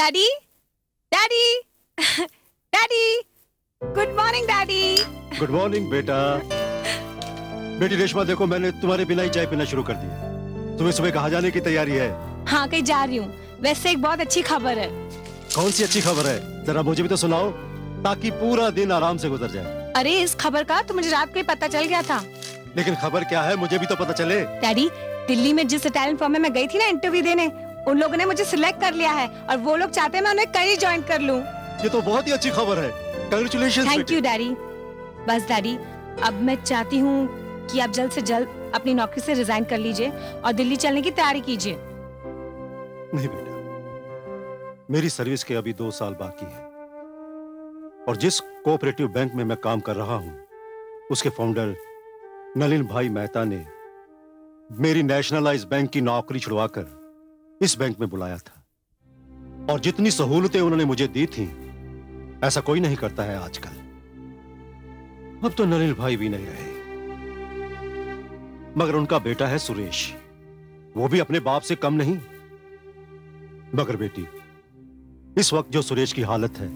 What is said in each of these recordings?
Daddy, daddy, daddy, good morning daddy. Good morning बेटा। बेटी रेशमा, देखो मैंने तुम्हारे बिना ही चाय पीना शुरू कर दिया। तुम्हें सुबह कहाँ जाने की तैयारी है? हाँ, कहीं जा रही हूँ। वैसे एक बहुत अच्छी खबर है। कौन सी अच्छी खबर है? जरा मुझे भी तो सुनाओ, ताकि पूरा दिन आराम से गुजर जाए। अरे इस खबर का तो मुझे रात को ही पता चल गया था। लेकिन खबर क्या है, मुझे भी तो पता चले। डैडी, दिल्ली में जिस इटालियन फर्म में मैं गई थी ना इंटरव्यू देने, उन लोगों ने मुझे सिलेक्ट कर लिया है और वो लोग चाहते हैं मैं उन्हें कहीं ज्वाइन कर लूँ। ये तो बहुत ही अच्छी खबर है। कांग्रेचुलेशंस। Thank you daddy. बस डैडी, अब मैं चाहती हूँ कि आप जल्द से जल्द अपनी नौकरी से रिजाइन कर लीजिए और दिल्ली चलने की तैयारी कीजिए। नहीं बेटा, मेरी सर्विस के अभी 2 साल बाकी है और जिस कोऑपरेटिव बैंक में मैं काम कर रहा हूँ, उसके फाउंडर नलिन भाई मेहता ने मेरी नेशनलाइज बैंक की नौकरी छुड़वाकर इस बैंक में बुलाया था और जितनी सहूलतें उन्होंने मुझे दी थी, ऐसा कोई नहीं करता है आजकल। अब तो नलिन भाई भी नहीं रहे, मगर उनका बेटा है सुरेश, वो भी अपने बाप से कम नहीं। मगर बेटी, इस वक्त जो सुरेश की हालत है,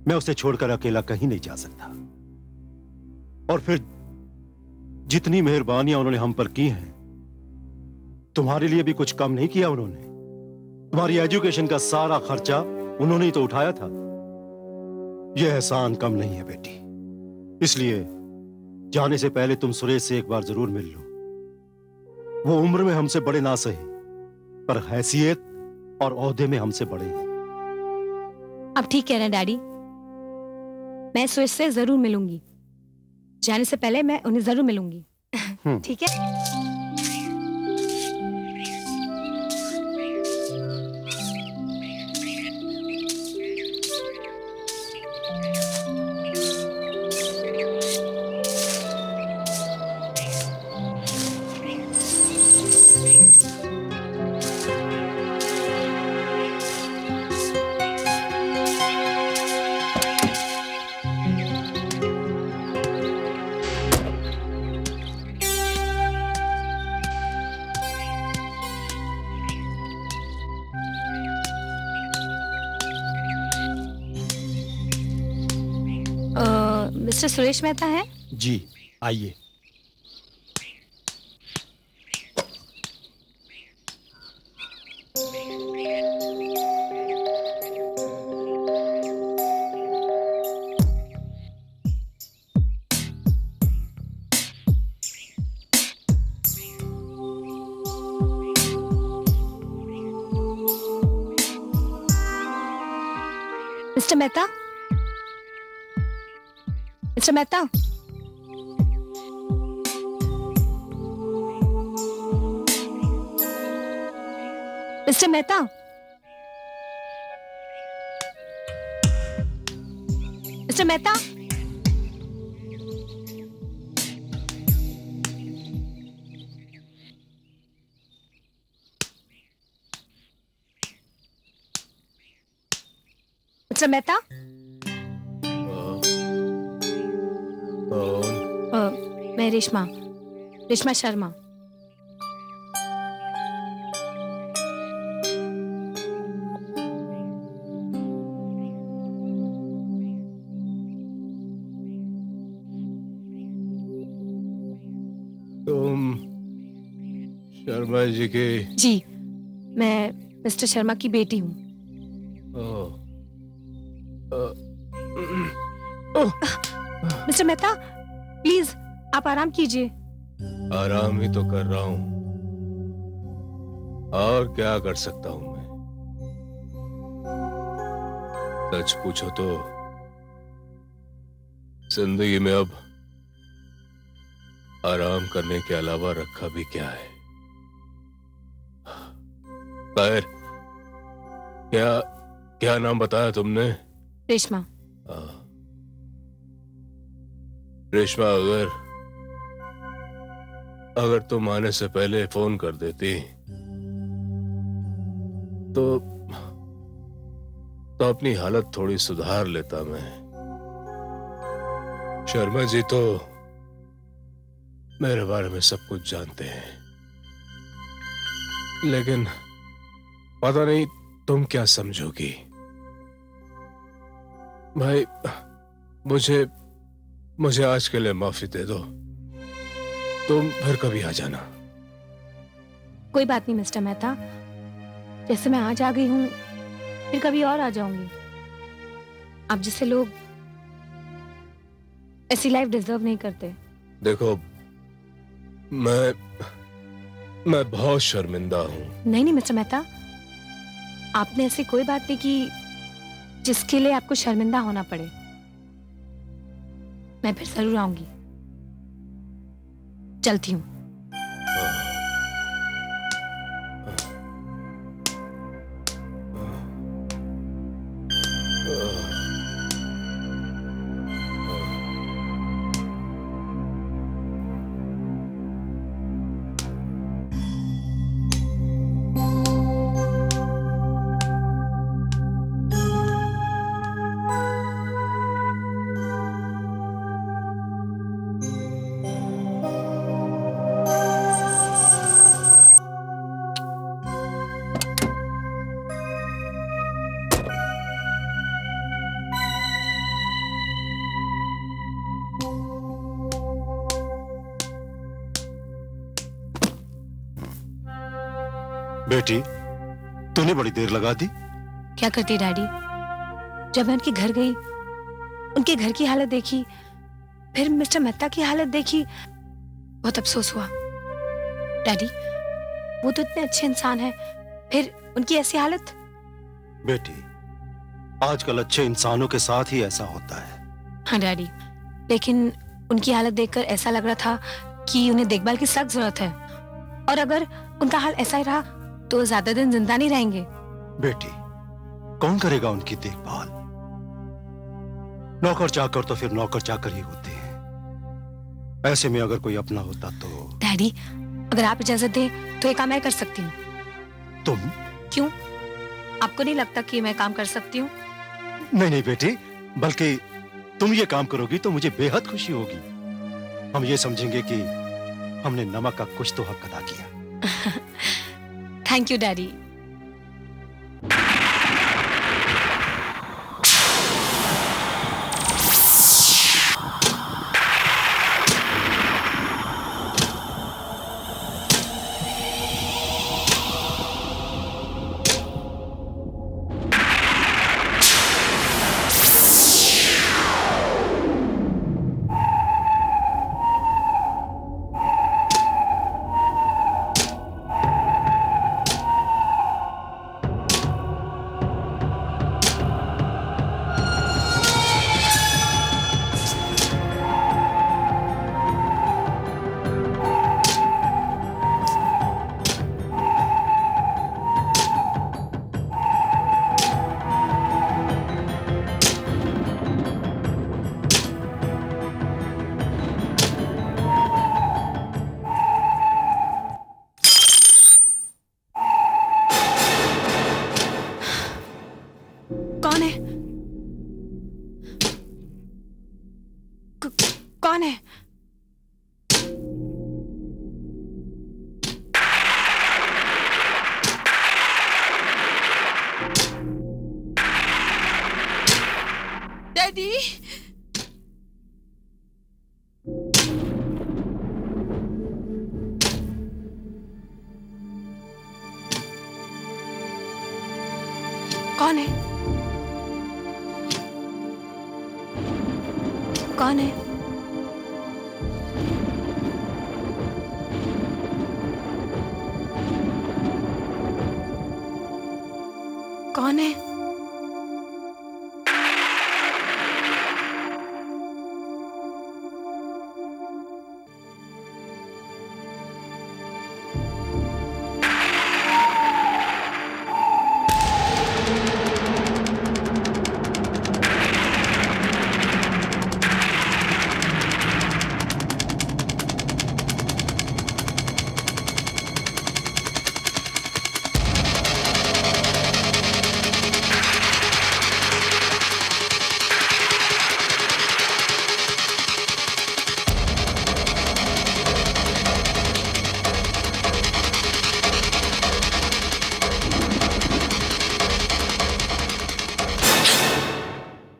मैं उसे छोड़कर अकेला कहीं नहीं जा सकता। और फिर जितनी मेहरबानियां उन्होंने हम पर की हैं, तुम्हारे लिए भी कुछ कम नहीं किया उन्होंने। तुम्हारी एजुकेशन का सारा खर्चा उन्होंने ही तो उठाया था। यह एहसान कम नहीं है बेटी, इसलिए जाने से पहले तुम सुरेश से एक बार जरूर मिल लो। वो उम्र में हमसे बड़े ना सही, पर हैसियत और ओहदे में हमसे बड़े हैं। अब ठीक कह रहे हैं डैडी, मैं सुरेश से जरूर मिलूंगी। जाने से पहले मैं उन्हें जरूर मिलूंगी। ठीक है। मिस्टर सुरेश मेहता है? जी, आइए। Mister Mehta, mister Mehta, mister Mehta, mister Mehta, mister Mehta. मैं रेशमा, रेशमा शर्मा। तुम शर्मा जी के? जी, मैं मिस्टर शर्मा की बेटी हूँ। मिस्टर मेहता, प्लीज आप आराम कीजिए। आराम ही तो कर रहा हूँ, और क्या कर सकता हूँ मैं? सच पूछो तो जिंदगी में अब आराम करने के अलावा रखा भी क्या है? खैर, क्या क्या नाम बताया तुमने? रेशमा। रेशमा, अगर तुम आने से पहले फोन कर देती तो अपनी हालत थोड़ी सुधार लेता मैं। शर्मा जी तो मेरे बारे में सब कुछ जानते हैं, लेकिन पता नहीं तुम क्या समझोगी? भाई, मुझे मुझे आज के लिए माफी दे दो। तुम फिर कभी आ जाना। कोई बात नहीं मिस्टर मेहता, जैसे मैं आज आ गई हूँ फिर कभी और आ जाऊंगी। आप जैसे लोग ऐसी लाइफ डिजर्व नहीं करते। देखो, मैं बहुत शर्मिंदा हूं। नहीं नहीं मिस्टर मेहता, आपने ऐसी कोई बात नहीं की जिसके लिए आपको शर्मिंदा होना पड़े। मैं फिर जरूर आऊंगी। चलती हूँ। बेटी, तूने बड़ी देर लगा दी। क्या करती डैडी, जब मैं उनके घर गई, उनके घर की हालत देखी, फिर मिस्टर मेहता की हालत देखी, बहुत अफसोस हुआ। डैडी, वो तो इतने अच्छे इंसान हैं, फिर उनकी ऐसी हालत। बेटी, आजकल अच्छे इंसानों के साथ ही ऐसा होता है। हाँ डैडी, लेकिन उनकी हालत देखकर ऐसा लग रहा था कि उन्हें देखभाल की सख्त जरूरत है, और अगर उनका हाल ऐसा ही रहा तो ज्यादा दिन जिंदा नहीं रहेंगे। बेटी, कौन करेगा उनकी देखभाल? नौकर चाकर तो फिर नौकर चाकर ही होते हैं। ऐसे में अगर कोई अपना होता तो। डैडी, अगर आप इजाजत दें तो एक काम मैं कर सकती हूँ। तुम? क्यों, आपको नहीं लगता कि मैं काम कर सकती हूँ? नहीं नहीं बेटी, बल्कि तुम ये काम करोगी तो मुझे बेहद खुशी होगी। हम ये समझेंगे कि हमने नमक का कुछ तो हक अदा किया। Thank you daddy. कौन है? कौन है? डैडी, कौन है? कौन है? कौन है?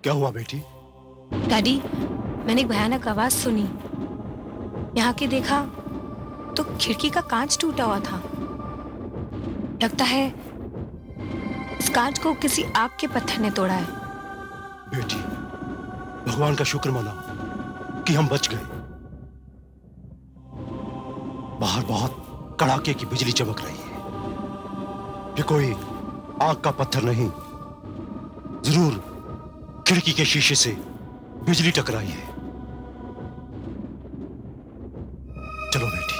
क्या हुआ बेटी? डैडी, मैंने एक भयानक आवाज सुनी। यहाँ के देखा तो खिड़की का कांच टूटा हुआ था। लगता है इस कांच को किसी आग के पत्थर ने तोड़ा है। बेटी, भगवान का शुक्र मनाओ कि हम बच गए। बाहर बहुत कड़ाके की बिजली चमक रही है। ये कोई आग का पत्थर नहीं, जरूर खिड़की के शीशे से बिजली टकराई है। चलो बेटी।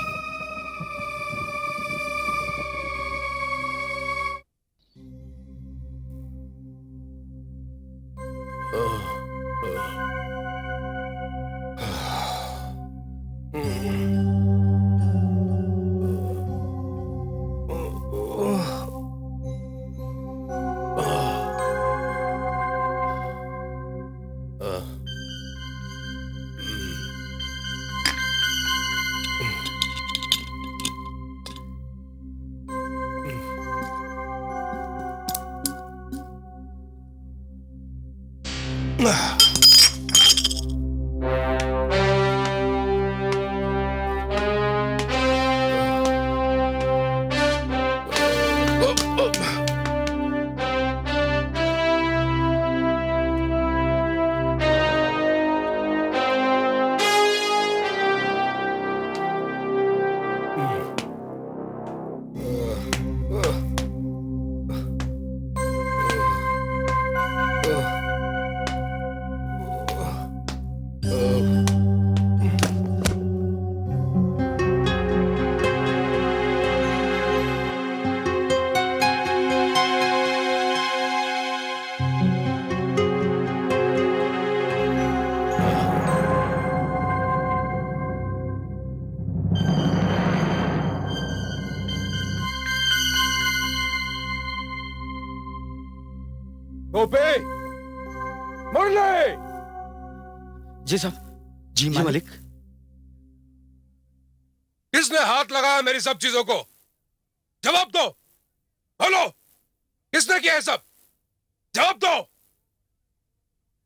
टोपे, मुरली! जी साहब। जी मालिक। किसने हाथ लगाया मेरी सब चीजों को? जवाब दो। बोलो, किसने किया है सब? जवाब दो।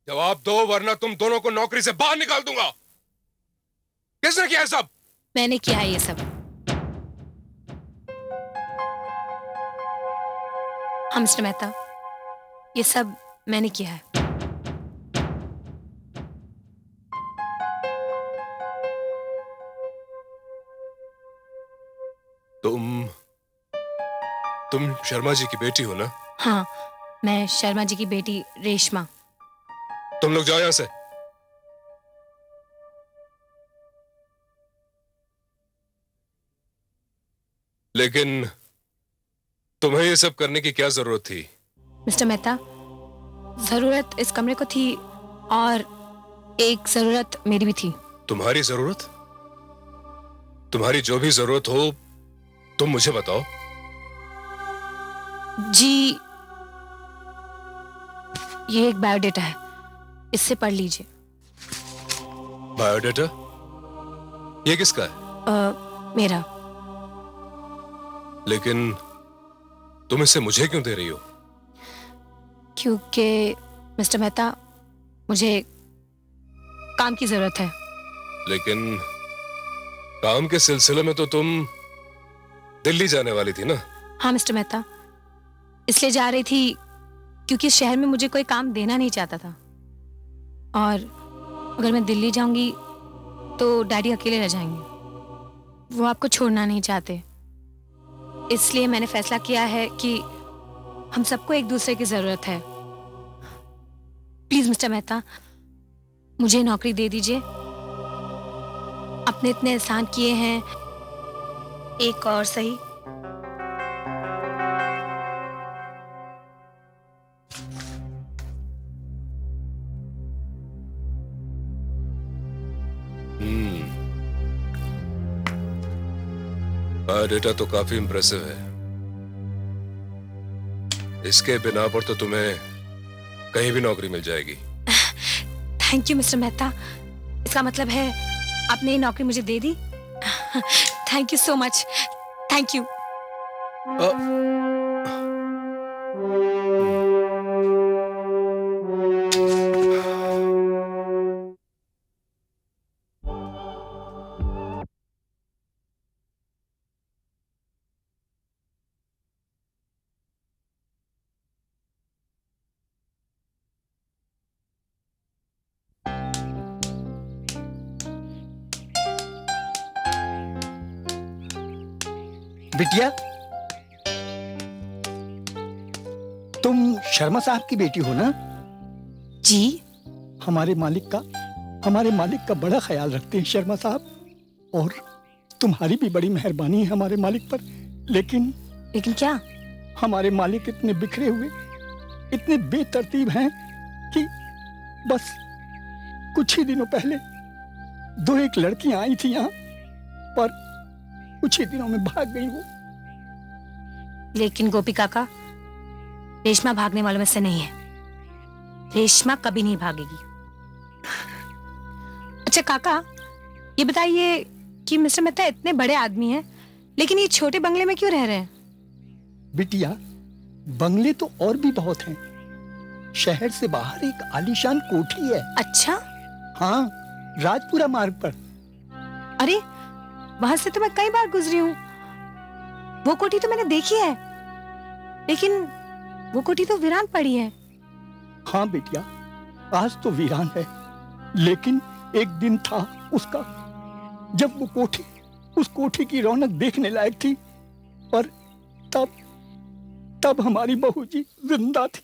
जवाब दो, वरना तुम दोनों को नौकरी से बाहर निकाल दूंगा। किसने किया है सब? मैंने किया है ये सब। हाँ मिस्टर मेहता, ये सब मैंने किया है। तुम शर्मा जी की बेटी हो ना? हाँ, मैं शर्मा जी की बेटी रेशमा। तुम लोग जाओ यहां से। लेकिन तुम्हें ये सब करने की क्या जरूरत थी? मिस्टर मेहता, जरूरत इस कमरे को थी और एक जरूरत मेरी भी थी। तुम्हारी जरूरत? तुम्हारी जो भी जरूरत हो तुम मुझे बताओ। जी, ये एक बायोडेटा है, इससे पढ़ लीजिए। बायोडेटा? ये किसका है? मेरा। लेकिन तुम इसे मुझे क्यों दे रही हो? क्योंकि मिस्टर मेहता, मुझे काम की जरूरत है। लेकिन काम के सिलसिले में तो तुम दिल्ली जाने वाली थी ना? हाँ मिस्टर मेहता, इसलिए जा रही थी क्योंकि इस शहर में मुझे कोई काम देना नहीं चाहता था, और अगर मैं दिल्ली जाऊंगी तो डैडी अकेले रह जाएंगे। वो आपको छोड़ना नहीं चाहते। इसलिए मैंने फैसला किया है कि हम सबको एक दूसरे की जरूरत है। प्लीज मिस्टर मेहता, मुझे नौकरी दे दीजिए। आपने इतने एहसान किए हैं, एक और सही। बायोडेटा तो काफी इंप्रेसिव है। इसके बिना पर तो तुम्हें कहीं भी नौकरी मिल जाएगी। थैंक यू मिस्टर मेहता, इसका मतलब है आपने ये नौकरी मुझे दे दी। Thank you so much. Thank you. बिटिया, तुम शर्मा साहब की बेटी हो ना? जी। हमारे मालिक का बड़ा ख्याल रखते हैं शर्मा साहब, और तुम्हारी भी बड़ी मेहरबानी है हमारे मालिक पर। लेकिन क्या? हमारे मालिक इतने बिखरे हुए, इतने बेतरतीब हैं कि बस कुछ ही दिनों पहले 2-1 लड़कियां आई थी यहाँ, पर कुछ ही दिनों में भाग गई वो। लेकिन गोपी काका, रेशमा भागने वालों में से नहीं है। रेशमा कभी नहीं भागेगी। अच्छा काका, ये बताइए कि मिस्टर मेहता इतने बड़े आदमी हैं, लेकिन ये छोटे बंगले में क्यों रह रहे हैं? बिटिया, बंगले तो और भी बहुत हैं। शहर से बाहर एक आलीशान कोठी है। अच्छा। हाँ, राजपुरा मार्ग पर। अरे, वहां से तो मैं कई बार गुजरी हूँ। वो कोठी तो मैंने देखी है, लेकिन वो कोठी तो वीरान पड़ी है। हाँ बेटिया, आज तो वीरान है, लेकिन एक दिन था उसका जब वो उस कोठी की रौनक देखने लायक थी, और तब हमारी बहू जी जिंदा थी।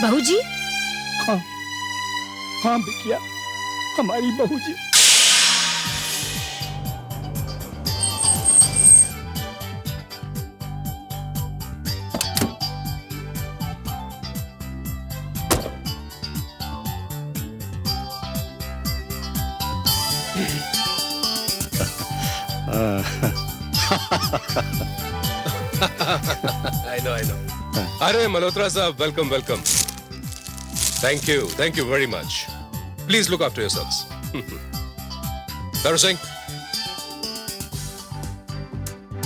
बहू जी? हाँ हाँ बिटिया, हमारी बहू जी। I know. अरे मल्होत्रा साहब, welcome. Thank you very much. Please look after yourselves. दारू सिंह,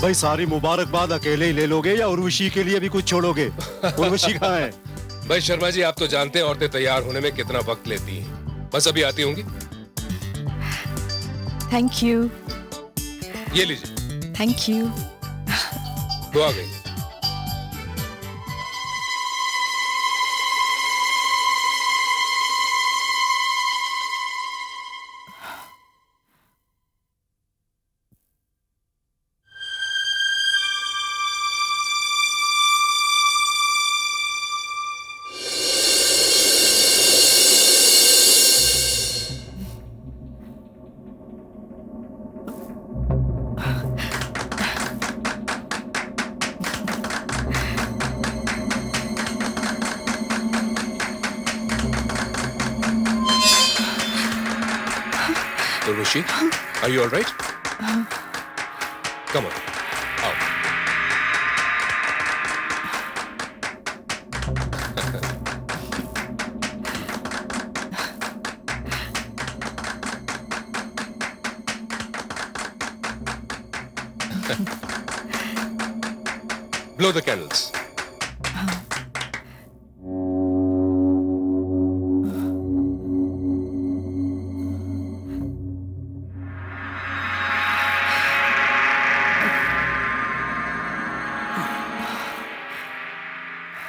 भाई सारी मुबारकबाद अकेले ही ले लोगे या उर्वशी के लिए भी कुछ छोड़ोगे? उर्वशी कहाँ है? भाई शर्मा जी, आप तो जानते हैं औरतें तैयार होने में कितना वक्त लेती हैं। बस अभी आती होंगी। Thank you. ये लीजिए। Thank you. तो आ गई। Urvashi, are you all right? Come on, out. Blow the candles.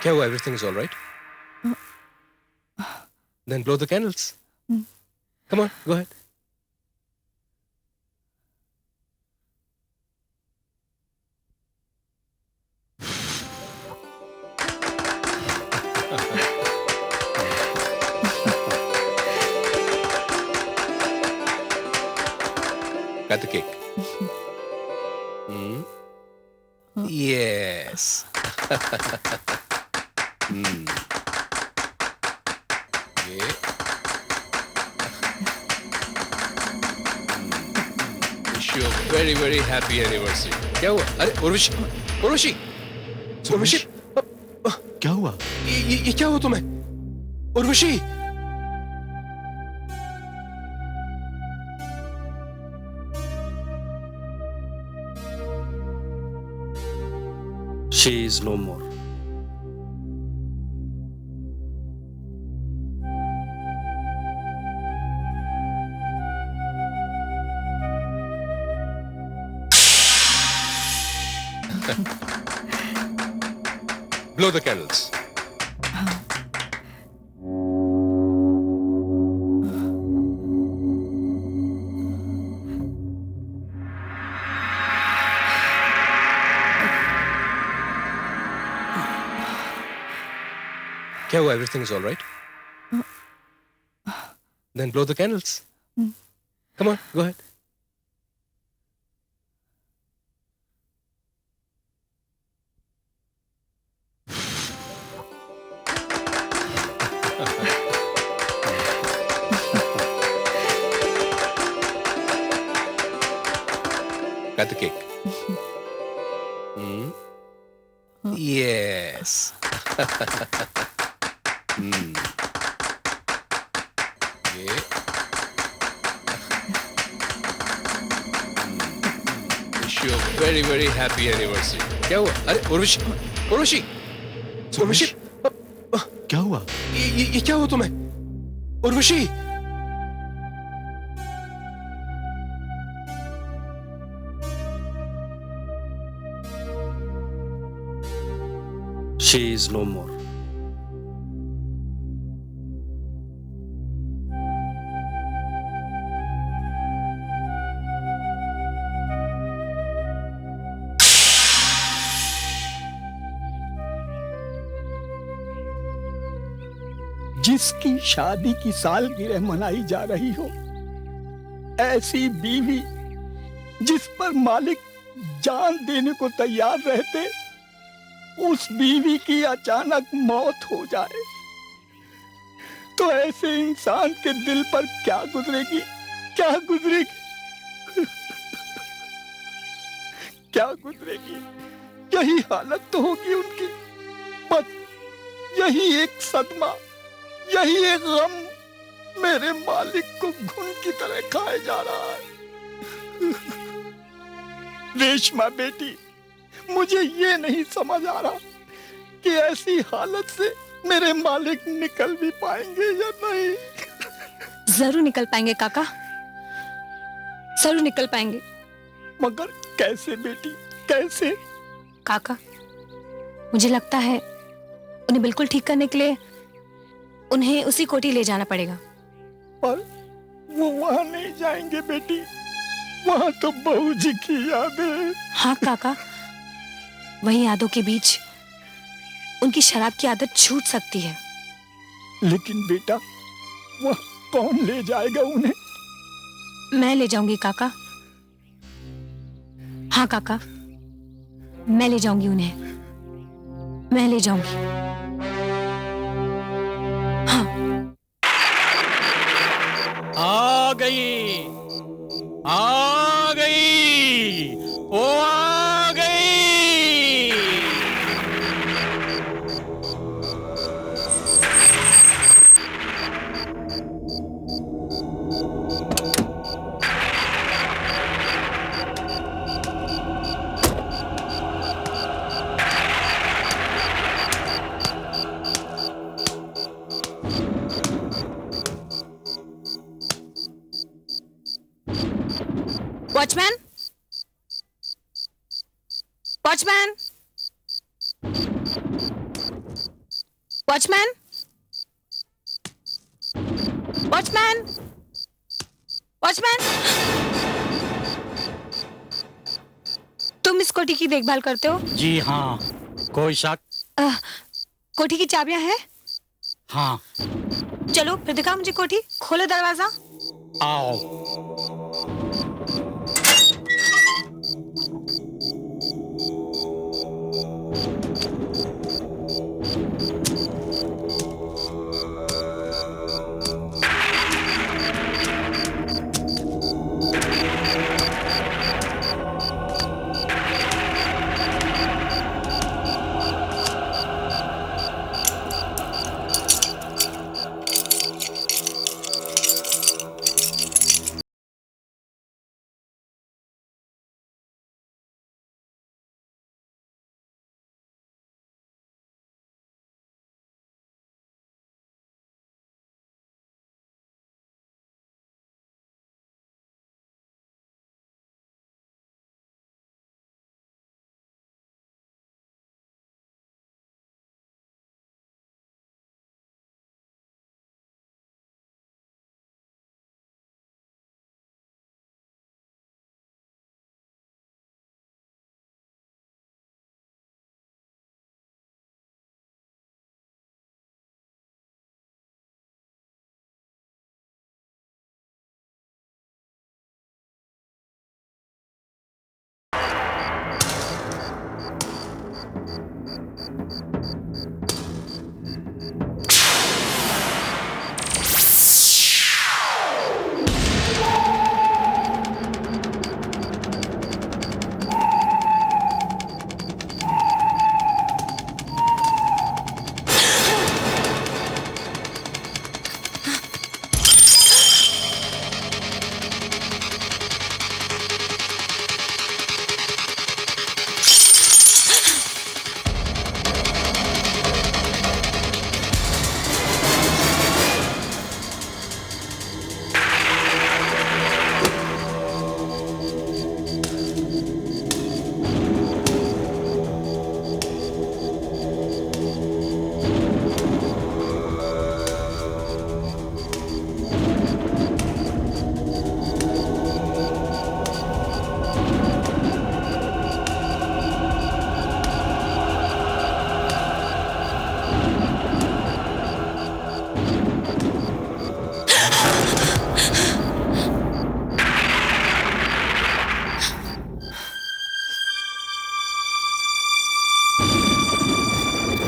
क्या हुआ? Everything is all right? Then blow the candles. Come on, go ahead. Cut the cake. Yes. ये wish you a very very happy anniversary. क्या हुआ? अरे उर्वशी क्या हुआ? ये क्या हुआ तुम्हें? Urvashi, She is no more. blow the candles. क्या हुआ? Everything is all right? Then blow the candles. Come on, go ahead. Cut the cake. Yes. Yeah. Wish you a very very happy anniversary. क्या हुआ? अरे उर्वशी, उर्वशी, उर्वशी, क्या हुआ? ये क्या हुआ तुम्हें? Urvashi, She is no more. जिसकी शादी की सालगिरह मनाई जा रही हो, ऐसी बीवी जिस पर मालिक जान देने को तैयार रहते, उस बीवी की अचानक मौत हो जाए तो ऐसे इंसान के दिल पर क्या गुजरेगी, क्या गुजरेगी, क्या गुजरेगी? यही हालत तो होगी उनकी। बस यही एक सदमा, यही एक गम मेरे मालिक को घुन की तरह खाए जा रहा है। रेशमा बेटी, मुझे ये नहीं समझ आ रहा कि ऐसी हालत से मेरे मालिक निकल भी पाएंगे या नहीं। जरूर निकल पाएंगे काका, जरूर निकल पाएंगे। मगर कैसे बेटी, कैसे? काका, मुझे लगता है उन्हें बिल्कुल ठीक करने के लिए उन्हें उसी कोठी ले जाना पड़ेगा। पर वो वहां नहीं जाएंगे बेटी, वहां तो बहू जी की यादें। हाँ काका, वही यादों के बीच उनकी शराब की आदत छूट सकती है। लेकिन बेटा, वह कौन ले जाएगा उन्हें? मैं ले जाऊंगी काका। हाँ काका, मैं ले जाऊंगी उन्हें, मैं ले जाऊंगी। हाँ। आ गई, आ गई, ओ आ गई। Watchman, watchman, watchman, watchman, watchman. तुम इस कोठी की देखभाल करते हो? जी हाँ, कोई शक? कोठी की चाबियां हैं? हाँ। चलो फिर दिखाओ मुझे कोठी, खोलो दरवाजा। आओ।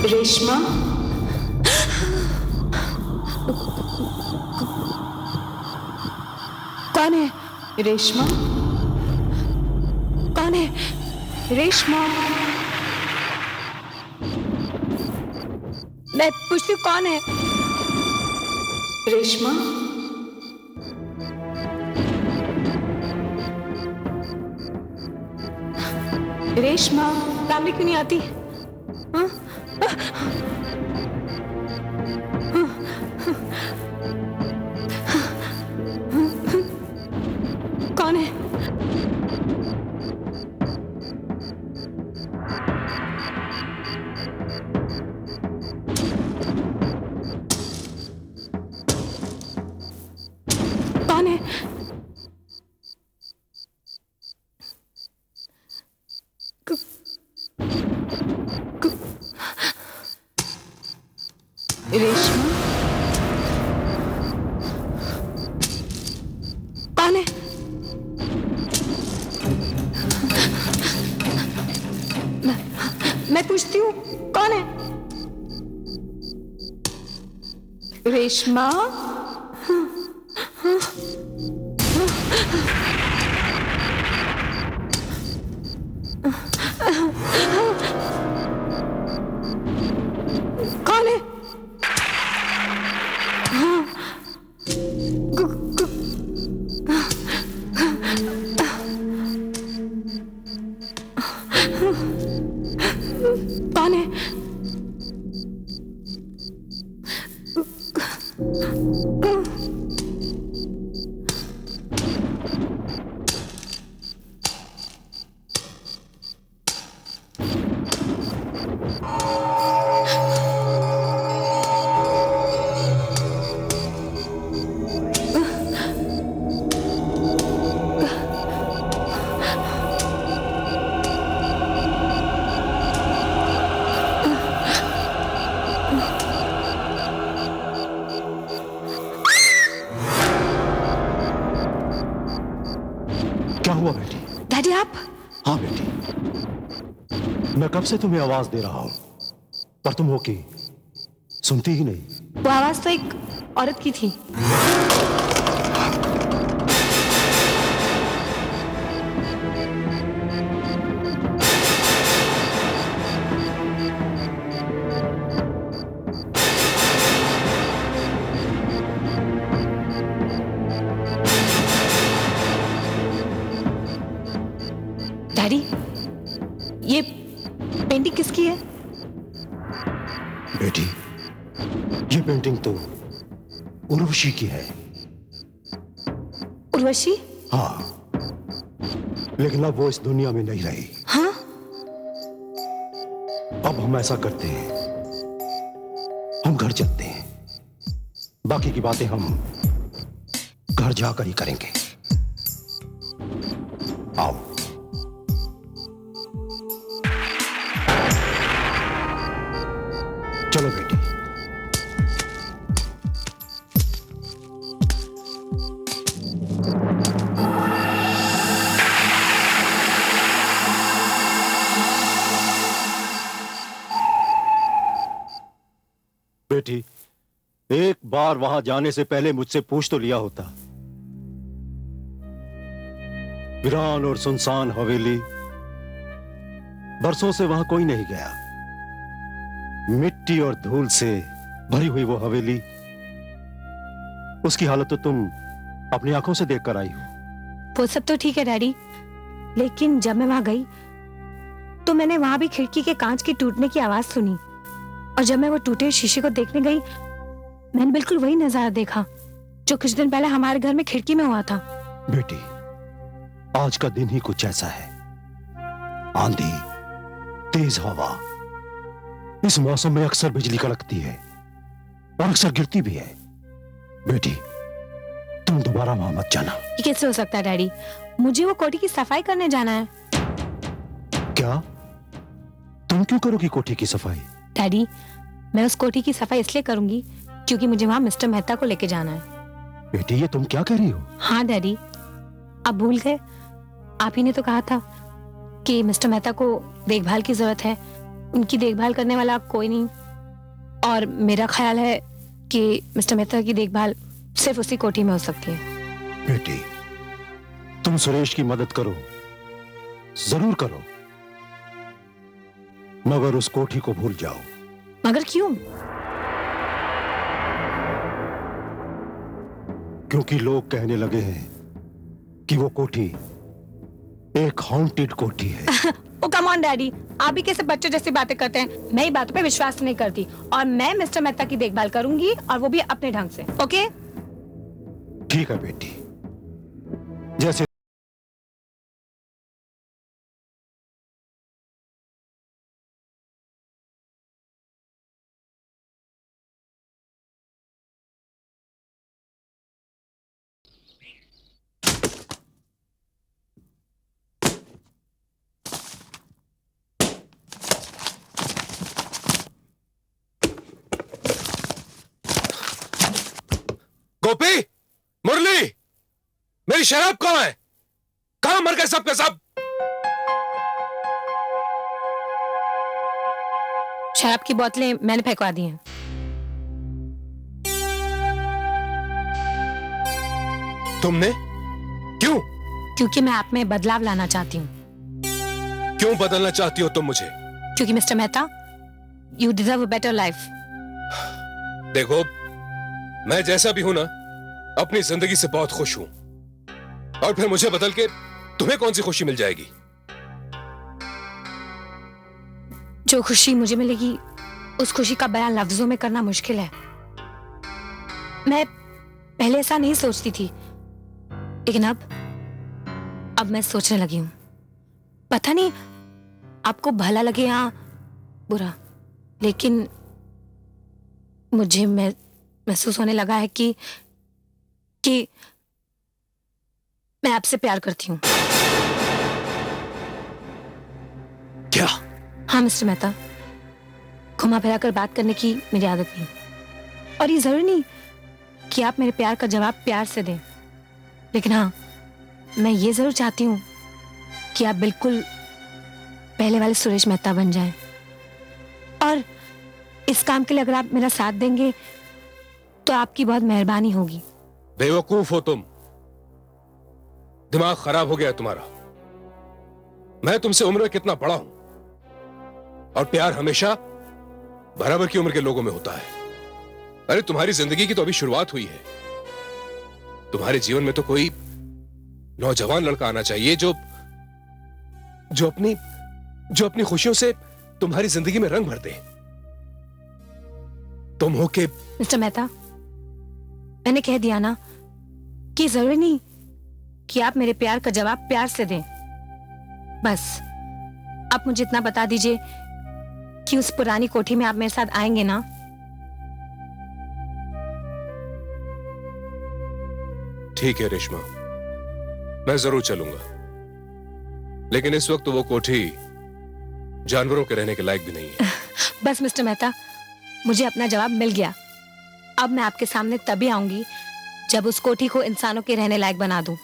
रेशमा, कौन है? रेशमा, कौन है? रेशमा, मैं पूछती हूँ कौन है? रेशमा, रेशमा, सामने क्यों नहीं आती? हाँ? कौन है? कौन है? रेशमा, कौन है? मैं पूछती हूँ कौन है? रेशमा, कौन है? कौन है? क्या हुआ बेटी? डैडी आप? हाँ बेटी, मैं कब से तुम्हें आवाज दे रहा हूं, पर तुम हो कि सुनती ही नहीं। वो आवाज तो एक औरत की थी। डैडी, ये पेंटिंग किसकी है? बेटी, ये पेंटिंग तो उर्वशी की है। उर्वशी? हाँ, लेकिन अब वो इस दुनिया में नहीं रही। हाँ? अब हम ऐसा करते हैं, हम घर चलते हैं, बाकी की बातें हम घर जाकर ही करेंगे। आओ। चलो बेटी। बेटी, एक बार वहां जाने से पहले मुझसे पूछ तो लिया होता। वीरान और सुनसान हवेली, बरसों से वहां कोई नहीं गया। मिट्टी और धूल से भरी हुई वो हवेली, उसकी हालत तो तुम अपनी आंखों से देखकर आई हो। वो सब तो ठीक है डैडी, लेकिन जब मैं वहां गई तो मैंने वहां भी खिड़की के कांच के टूटने की आवाज सुनी, और जब मैं वो टूटे शीशे को देखने गई, मैंने बिल्कुल वही नजारा देखा जो कुछ दिन पहले हमारे घर में खिड़की में हुआ था। बेटी, आज का दिन ही कुछ ऐसा है। आंधी, तेज हवा, इस मौसम में अक्सर बिजली कड़कती है और अक्सर गिरती भी है। बेटी, तुम दोबारा वहां मत जाना। ये कैसे हो सकता है डैडी? मुझे वो कोठी की सफाई करने जाना है। क्या? तुम क्यों करोगी कोठी की सफाई? डैडी, मैं उस कोठी की सफाई इसलिए करूंगी क्योंकि मुझे वहां मिस्टर मेहता को लेके जाना है। बेटी, ये तुम क्या कह रही हो? हाँ डैडी, आप भूल गए? आप ही ने तो कहा था कि मिस्टर मेहता को देखभाल की जरूरत है, उनकी देखभाल करने वाला कोई नहीं, और मेरा ख्याल है कि मिस्टर मेहता की देखभाल सिर्फ उसी कोठी में हो सकती है। बेटी, तुम सुरेश की मदद करो, जरूर करो, मगर उस कोठी को भूल जाओ। मगर क्यों? क्योंकि लोग कहने लगे हैं कि वो कोठी एक हॉन्टेड कोठी है। ओ कम ऑन डैडी, आप भी कैसे बच्चों जैसी बातें करते हैं। मैं ही बातों पे विश्वास नहीं करती, और मैं मिस्टर मेहता की देखभाल करूंगी, और वो भी अपने ढंग से। ओके? ठीक है बेटी, जैसे गोपी, मुरली, मेरी शराब कहाँ है? कहाँ मर गए सब के सब? शराब की बोतलें मैंने फेंकवा दी हैं। तुमने? क्यों? क्योंकि मैं आप में बदलाव लाना चाहती हूँ। क्यों बदलना चाहती हो तुम मुझे? क्योंकि mister Mehta, you deserve a better life. देखो, मैं जैसा भी हूं ना, अपनी जिंदगी से बहुत खुश हूं, और फिर मुझे बदल के तुम्हें कौन सी खुशी मिल जाएगी? जो खुशी मुझे मिलेगी, उस खुशी का बयान लफ्जों में करना मुश्किल है। मैं पहले ऐसा नहीं सोचती थी, लेकिन अब मैं सोचने लगी हूं। पता नहीं आपको भला लगे या बुरा, लेकिन मुझे महसूस होने लगा है कि मैं आपसे प्यार करती हूँ। क्या? हाँ मिस्टर मेहता, घुमा फिरा कर बात करने की मेरी आदत नहीं, और ये जरूरी नहीं कि आप मेरे प्यार का जवाब प्यार से दें, लेकिन हाँ, मैं ये जरूर चाहती हूँ कि आप बिल्कुल पहले वाले सुरेश मेहता बन जाएं, और इस काम के लिए अगर आप मेरा साथ देंगे तो आपकी बहुत मेहरबानी होगी। बेवकूफ हो तुम, दिमाग खराब हो गया है तुम्हारा। मैं तुमसे उम्र में कितना बड़ा हूं, और प्यार हमेशा बराबर की उम्र के लोगों में होता है। अरे तुम्हारी जिंदगी की तो अभी शुरुआत हुई है। तुम्हारे जीवन में तो कोई नौजवान लड़का आना चाहिए जो अपनी खुशियों से तुम्हारी जिंदगी में रंग भर दे। तुम हो के मिस्टर मेहता, मैंने कह दिया ना कि जरूरी नहीं कि आप मेरे प्यार का जवाब प्यार से दें। बस आप मुझे इतना बता दीजिए कि उस पुरानी कोठी में आप मेरे साथ आएंगे ना? ठीक है रेशमा, मैं जरूर चलूंगा, लेकिन इस वक्त वो कोठी जानवरों के रहने के लायक भी नहीं है। बस मिस्टर मेहता, मुझे अपना जवाब मिल गया। अब मैं आपके सामने तभी आऊंगी जब उस कोठी को इंसानों के रहने लायक बना दूं।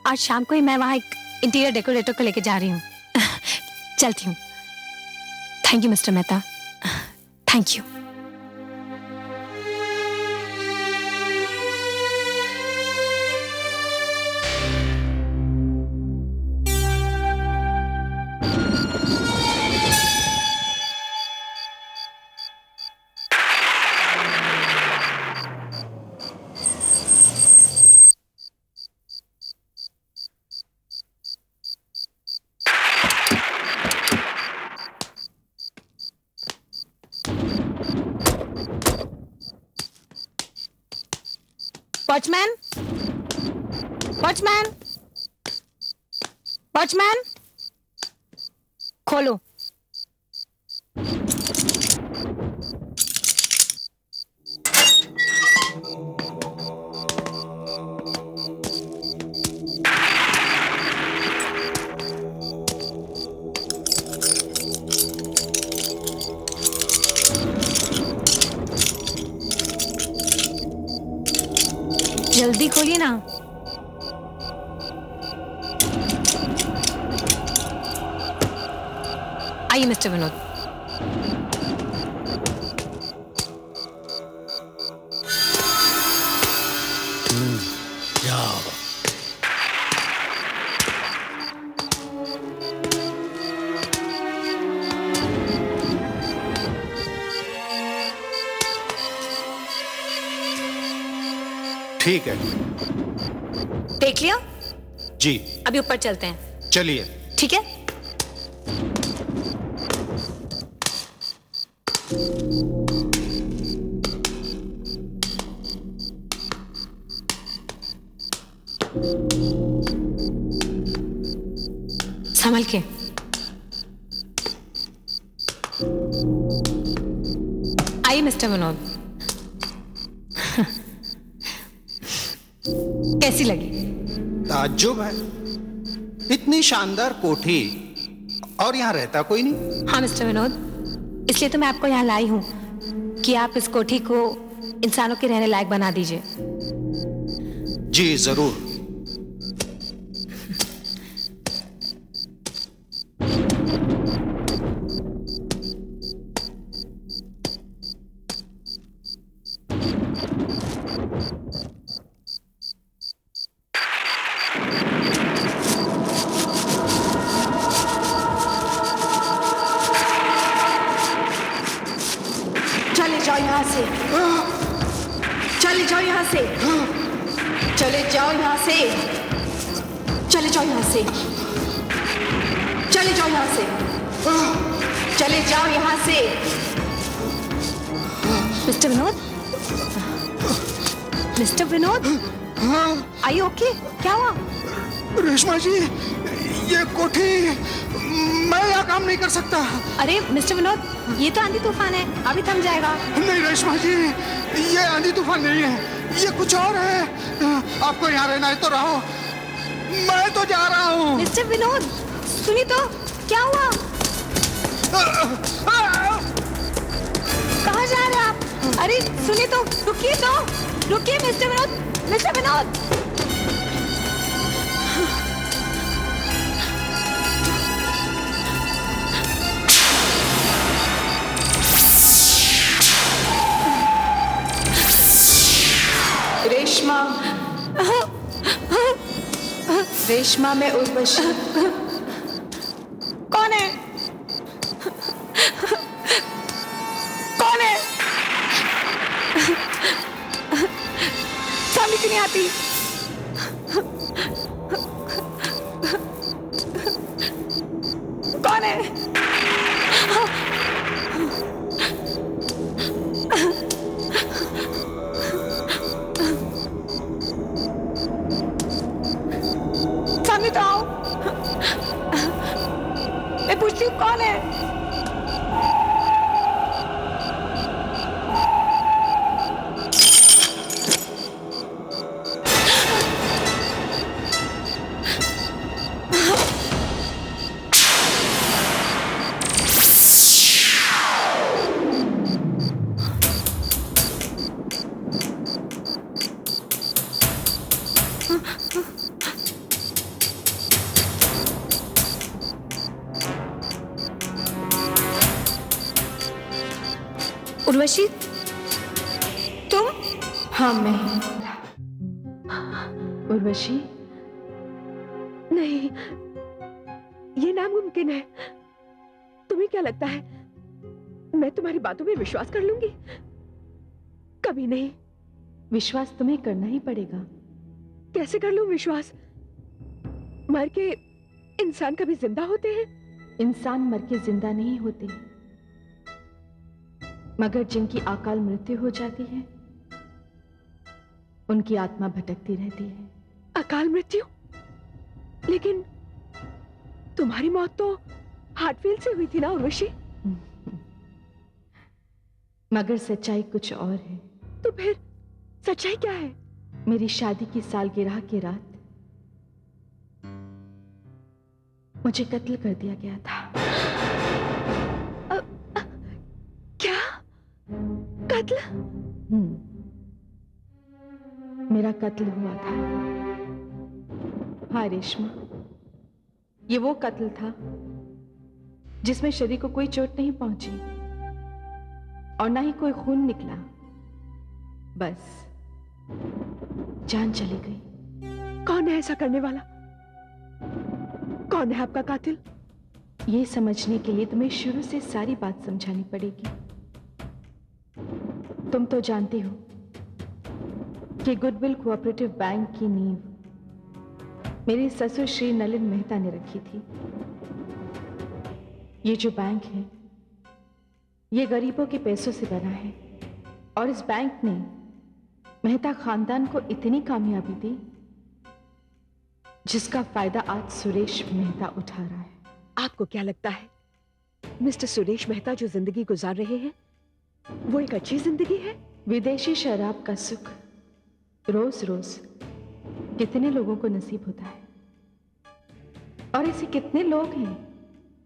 आज शाम को ही मैं वहां एक इंटीरियर डेकोरेटर को लेके जा रही हूँ। चलती हूँ। Thank you mister Mehta, thank you. Watchman, watchman, watchman, खोलो। जल्दी खोलिए ना। आइए मिस्टर विनोद, जाओ। ठीक है देख लिया? जी, अभी ऊपर चलते हैं, चलिए। ठीक है? संभल के। आइए मिस्टर विनोद। कैसी लगी? ताज्जुब है, इतनी शानदार कोठी और यहाँ रहता कोई नहीं। हाँ मिस्टर विनोद, इसलिए तो मैं आपको यहाँ लाई हूँ कि आप इस कोठी को इंसानों के रहने लायक बना दीजिए। जी जरूर। चले जाओ यहाँ से, चले जाओ यहाँ से, चले जाओ यहाँ से, चले जाओ यहाँ से, चले जाओ यहाँ से, चले जाओ यहाँ से। Mister Vinod, mister Vinod, are you okay? क्या हुआ? रेशमा जी, ये कोठी, मैं यहाँ काम नहीं कर सकता। अरे मिस्टर विनोद, ये तो आंधी तूफान है, अभी थम जाएगा। नहीं रेशमा जी, ये आंधी तूफान नहीं है, ये कुछ और है। आपको यहाँ रहना है तो रहो, मैं तो जा रहा हूँ। मिस्टर विनोद, सुनिए तो, क्या हुआ? कहाँ जा रहे हैं आप? अरे सुनिए तो, रुकिए तो, रुकिए मिस्टर विनोद, मिस्टर विनोद। रेशमा, रेशमा मैं उर्वशी। कौन है? कौन है? समझ नहीं आती। कौन है? सामने तो आओ। मैं पूछती हूँ कौन है? उर्वशी, तुम? हाँ मैं उर्वशी। नहीं, ये नामुमकिन है। तुम्हें क्या लगता है मैं तुम्हारी बातों में विश्वास कर लूंगी? कभी नहीं। विश्वास तुम्हें करना ही पड़ेगा। कैसे कर लूं विश्वास? मर के इंसान कभी जिंदा होते हैं? इंसान मर के जिंदा नहीं होते, मगर जिनकी अकाल मृत्यु हो जाती है उनकी आत्मा भटकती रहती है। अकाल मृत्यु? लेकिन तुम्हारी मौत तो हार्ट फेल से हुई थी ना उर्वशी? मगर सच्चाई कुछ और है। तो फिर सच्चाई क्या है? मेरी शादी की सालगिरह की रात मुझे कत्ल कर दिया गया था। क्या? कत्ल? मेरा कत्ल हुआ था। हाँ रेशमा, ये वो कत्ल था जिसमें शरीर को कोई चोट नहीं पहुंची और ना ही कोई खून निकला, बस जान चली गई। कौन है ऐसा करने वाला? कौन है आपका कातिल? ये समझने के लिए तुम्हें शुरू से सारी बात समझानी पड़ेगी। तुम तो जानती हो कि गुडविल कोऑपरेटिव बैंक की नींव मेरे ससुर श्री नलिन मेहता ने रखी थी। ये जो बैंक है ये गरीबों के पैसों से बना है और इस बैंक ने मेहता खानदान को इतनी कामयाबी दी जिसका फायदा आज सुरेश मेहता उठा रहा है। आपको क्या लगता है मिस्टर सुरेश मेहता जो जिंदगी गुजार रहे हैं वो एक अच्छी जिंदगी है? विदेशी शराब का सुख रोज रोज कितने लोगों को नसीब होता है और ऐसे कितने लोग हैं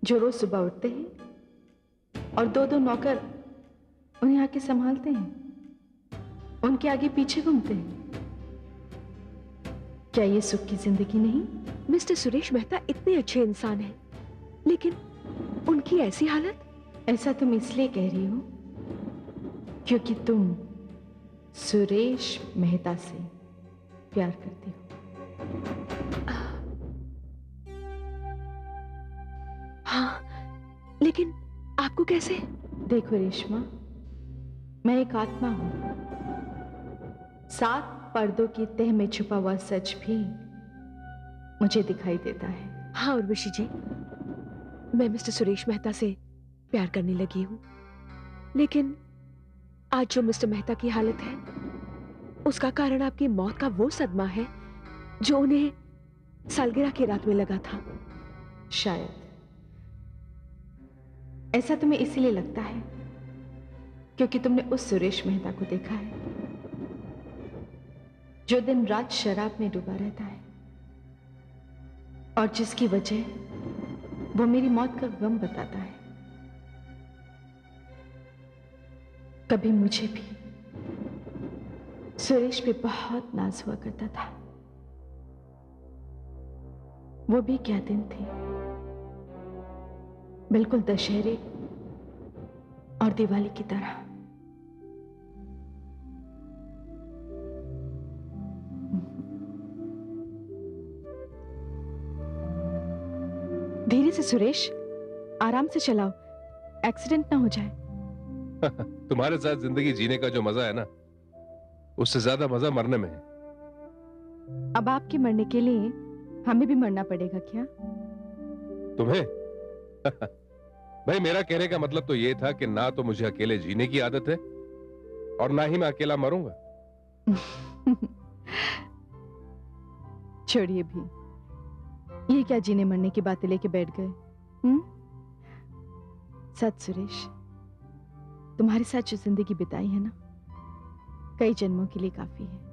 जो रोज सुबह उठते हैं और दो दो नौकर उन्हें आके संभालते हैं, उनके आगे पीछे घूमते हैं। क्या ये सुख की जिंदगी नहीं? मिस्टर सुरेश मेहता इतने अच्छे इंसान हैं, लेकिन उनकी ऐसी हालत? ऐसा तुम इसलिए कह रही हो क्योंकि तुम सुरेश मेहता से प्यार करती हो। हाँ, लेकिन आपको कैसे? देखो रेशमा, मैं एक आत्मा हूं। 7 पर्दों की तह में छुपा हुआ सच भी मुझे दिखाई देता है। हाँ उर्वशी जी, मैं मिस्टर सुरेश मेहता से प्यार करने लगी हूं, लेकिन आज जो मिस्टर मेहता की हालत है उसका कारण आपकी मौत का वो सदमा है जो उन्हें सालगिरह की रात में लगा था। शायद ऐसा तुम्हें इसीलिए लगता है क्योंकि तुमने उस सुरेश मेहता को देखा है जो दिन रात शराब में डूबा रहता है और जिसकी वजह वो मेरी मौत का गम बताता है। कभी मुझे भी सुरेश पे बहुत नाज हुआ करता था। वो भी क्या दिन थे, बिल्कुल दशहरे और दिवाली की तरह। धीरे से सुरेश, आराम से चलाओ, एक्सीडेंट ना हो जाए। तुम्हारे साथ जिंदगी जीने का जो मजा है ना, उससे ज्यादा मजा मरने में है। अब आपके मरने के लिए हमें भी मरना पड़ेगा क्या? तुम्हें? भाई मेरा कहने का मतलब तो ये था कि ना तो मुझे अकेले जीने की आदत है और ना ही मैं अकेला मरूंगा। छोड़िए भी, ये क्या जीने मरने की बातें लेके बैठ गए? सच सुरेश, तुम्हारे साथ जो जिंदगी बिताई है ना, कई जन्मों के लिए काफी है।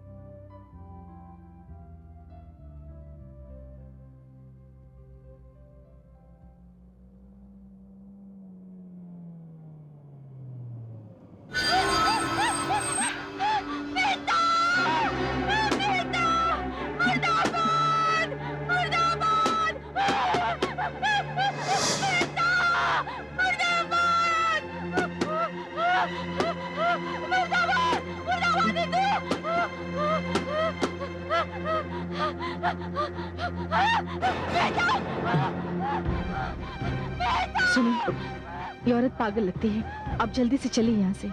सुनो, ये औरत पागल लगती है, आप जल्दी से चलिए यहाँ से।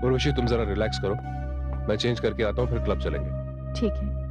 उर्वशी तुम जरा रिलैक्स करो, मैं चेंज करके आता हूँ, फिर क्लब चलेंगे। ठीक है।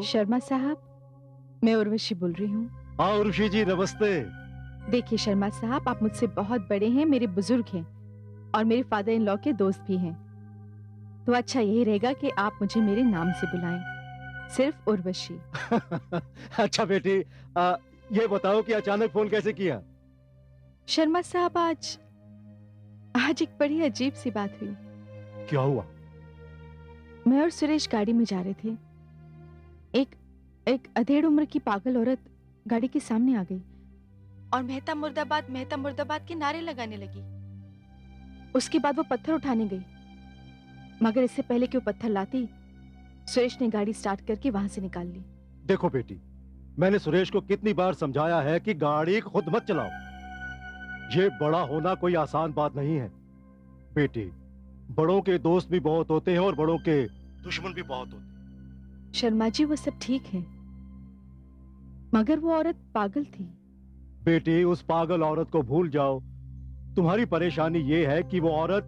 शर्मा साहब, मैं उर्वशी बोल रही हूँ। हाँ उर्वशी जी, नमस्ते। देखिए शर्मा साहब, आप मुझसे बहुत बड़े हैं, मेरे बुजुर्ग हैं और मेरे फादर इन लॉ के दोस्त भी हैं। तो अच्छा यही रहेगा कि आप मुझे मेरे नाम से बुलाएं, सिर्फ उर्वशी। अच्छा बेटी, ये बताओ कि अचानक फोन कैसे किया? शर्मा साहब, आज एक बड़ी अजीब सी बात हुई। क्या हुआ? मैं और सुरेश गाड़ी में जा रहे थे। एक अधेड़ उम्र की पागल औरत गाड़ी के सामने आ गई और मेहता मुर्दाबाद के नारे लगाने लगी। उसके बाद वो पत्थर उठाने गई, मगर इससे पहले कि वो पत्थर लाती, सुरेश ने गाड़ी स्टार्ट करके वहां से निकाल ली। देखो बेटी, मैंने सुरेश को कितनी बार समझाया है कि गाड़ी खुद मत चलाओ। ये बड़ा होना कोई आसान बात नहीं है बेटी। बड़ों के दोस्त भी बहुत होते हैं और बड़ों के दुश्मन भी बहुत होते हैं। शर्मा जी, वो सब ठीक है, मगर वो औरत पागल थी। बेटी, उस पागल औरत को भूल जाओ। तुम्हारी परेशानी ये है कि वो औरत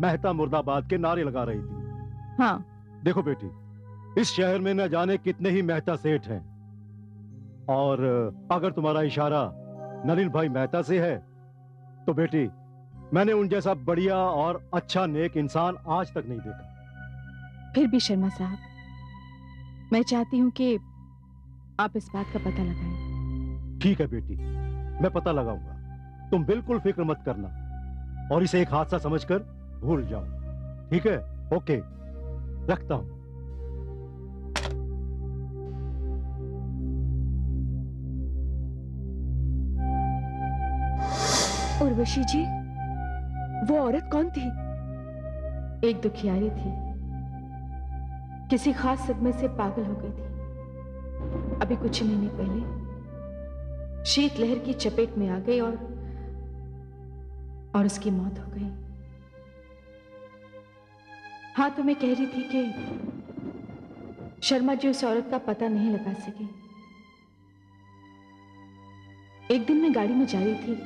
मेहता मुर्दाबाद के नारे लगा रही थी। हाँ। देखो बेटी, इस शहर में न जाने कितने ही मेहता सेठ हैं, और अगर तुम्हारा इशारा नलिन भाई मेहता से है तो बेटी, मैंने उन जैसा बढ़िया और अच्छा नेक इंसान आज तक नहीं देखा। फिर भी शर्मा साहब, मैं चाहती हूँ कि आप इस बात का पता लगाएं। ठीक है बेटी, मैं पता लगाऊंगा। तुम बिल्कुल फिक्र मत करना और इसे एक हादसा समझकर भूल जाओ। ठीक है? ओके, रखता हूं। उर्वशी जी, वो औरत कौन थी? एक दुखियारी थी, किसी खास सदमे से पागल हो गई थी। अभी कुछ ही महीने पहले शीतलहर की चपेट में आ गई और उसकी मौत हो गई। हाँ, तो मैं कह रही थी कि शर्मा जी उस औरत का पता नहीं लगा सकी। एक दिन मैं गाड़ी में जा रही थी,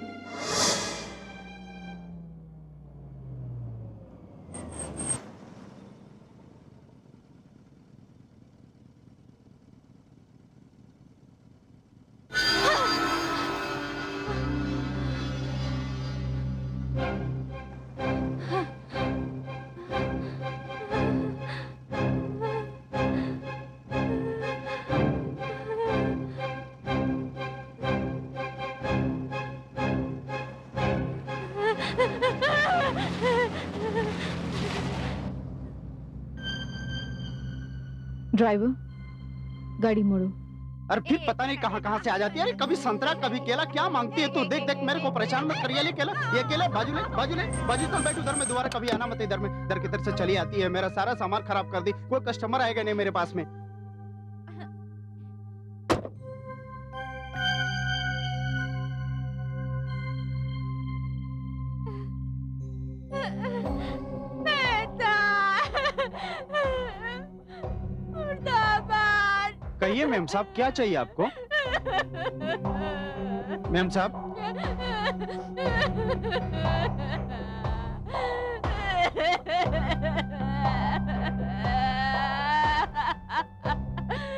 ड्राइवर गाड़ी मोड़ो। अरे फिर पता नहीं कहाँ कहाँ से आ जाती है। अरे कभी संतरा कभी केला, क्या मांगती है तू? देख देख मेरे को परेशान मत करिए। ले केला, ये केला, बाजू तो बैठ उधर में, दोबारा कभी आना मत इधर में। इधर की तरफ से चली आती है, मेरा सारा सामान खराब कर दी। कोई कस्टमर आएगा नहीं मेरे पास में। कहिए मैम साहब, क्या चाहिए आपको? मैम साहब,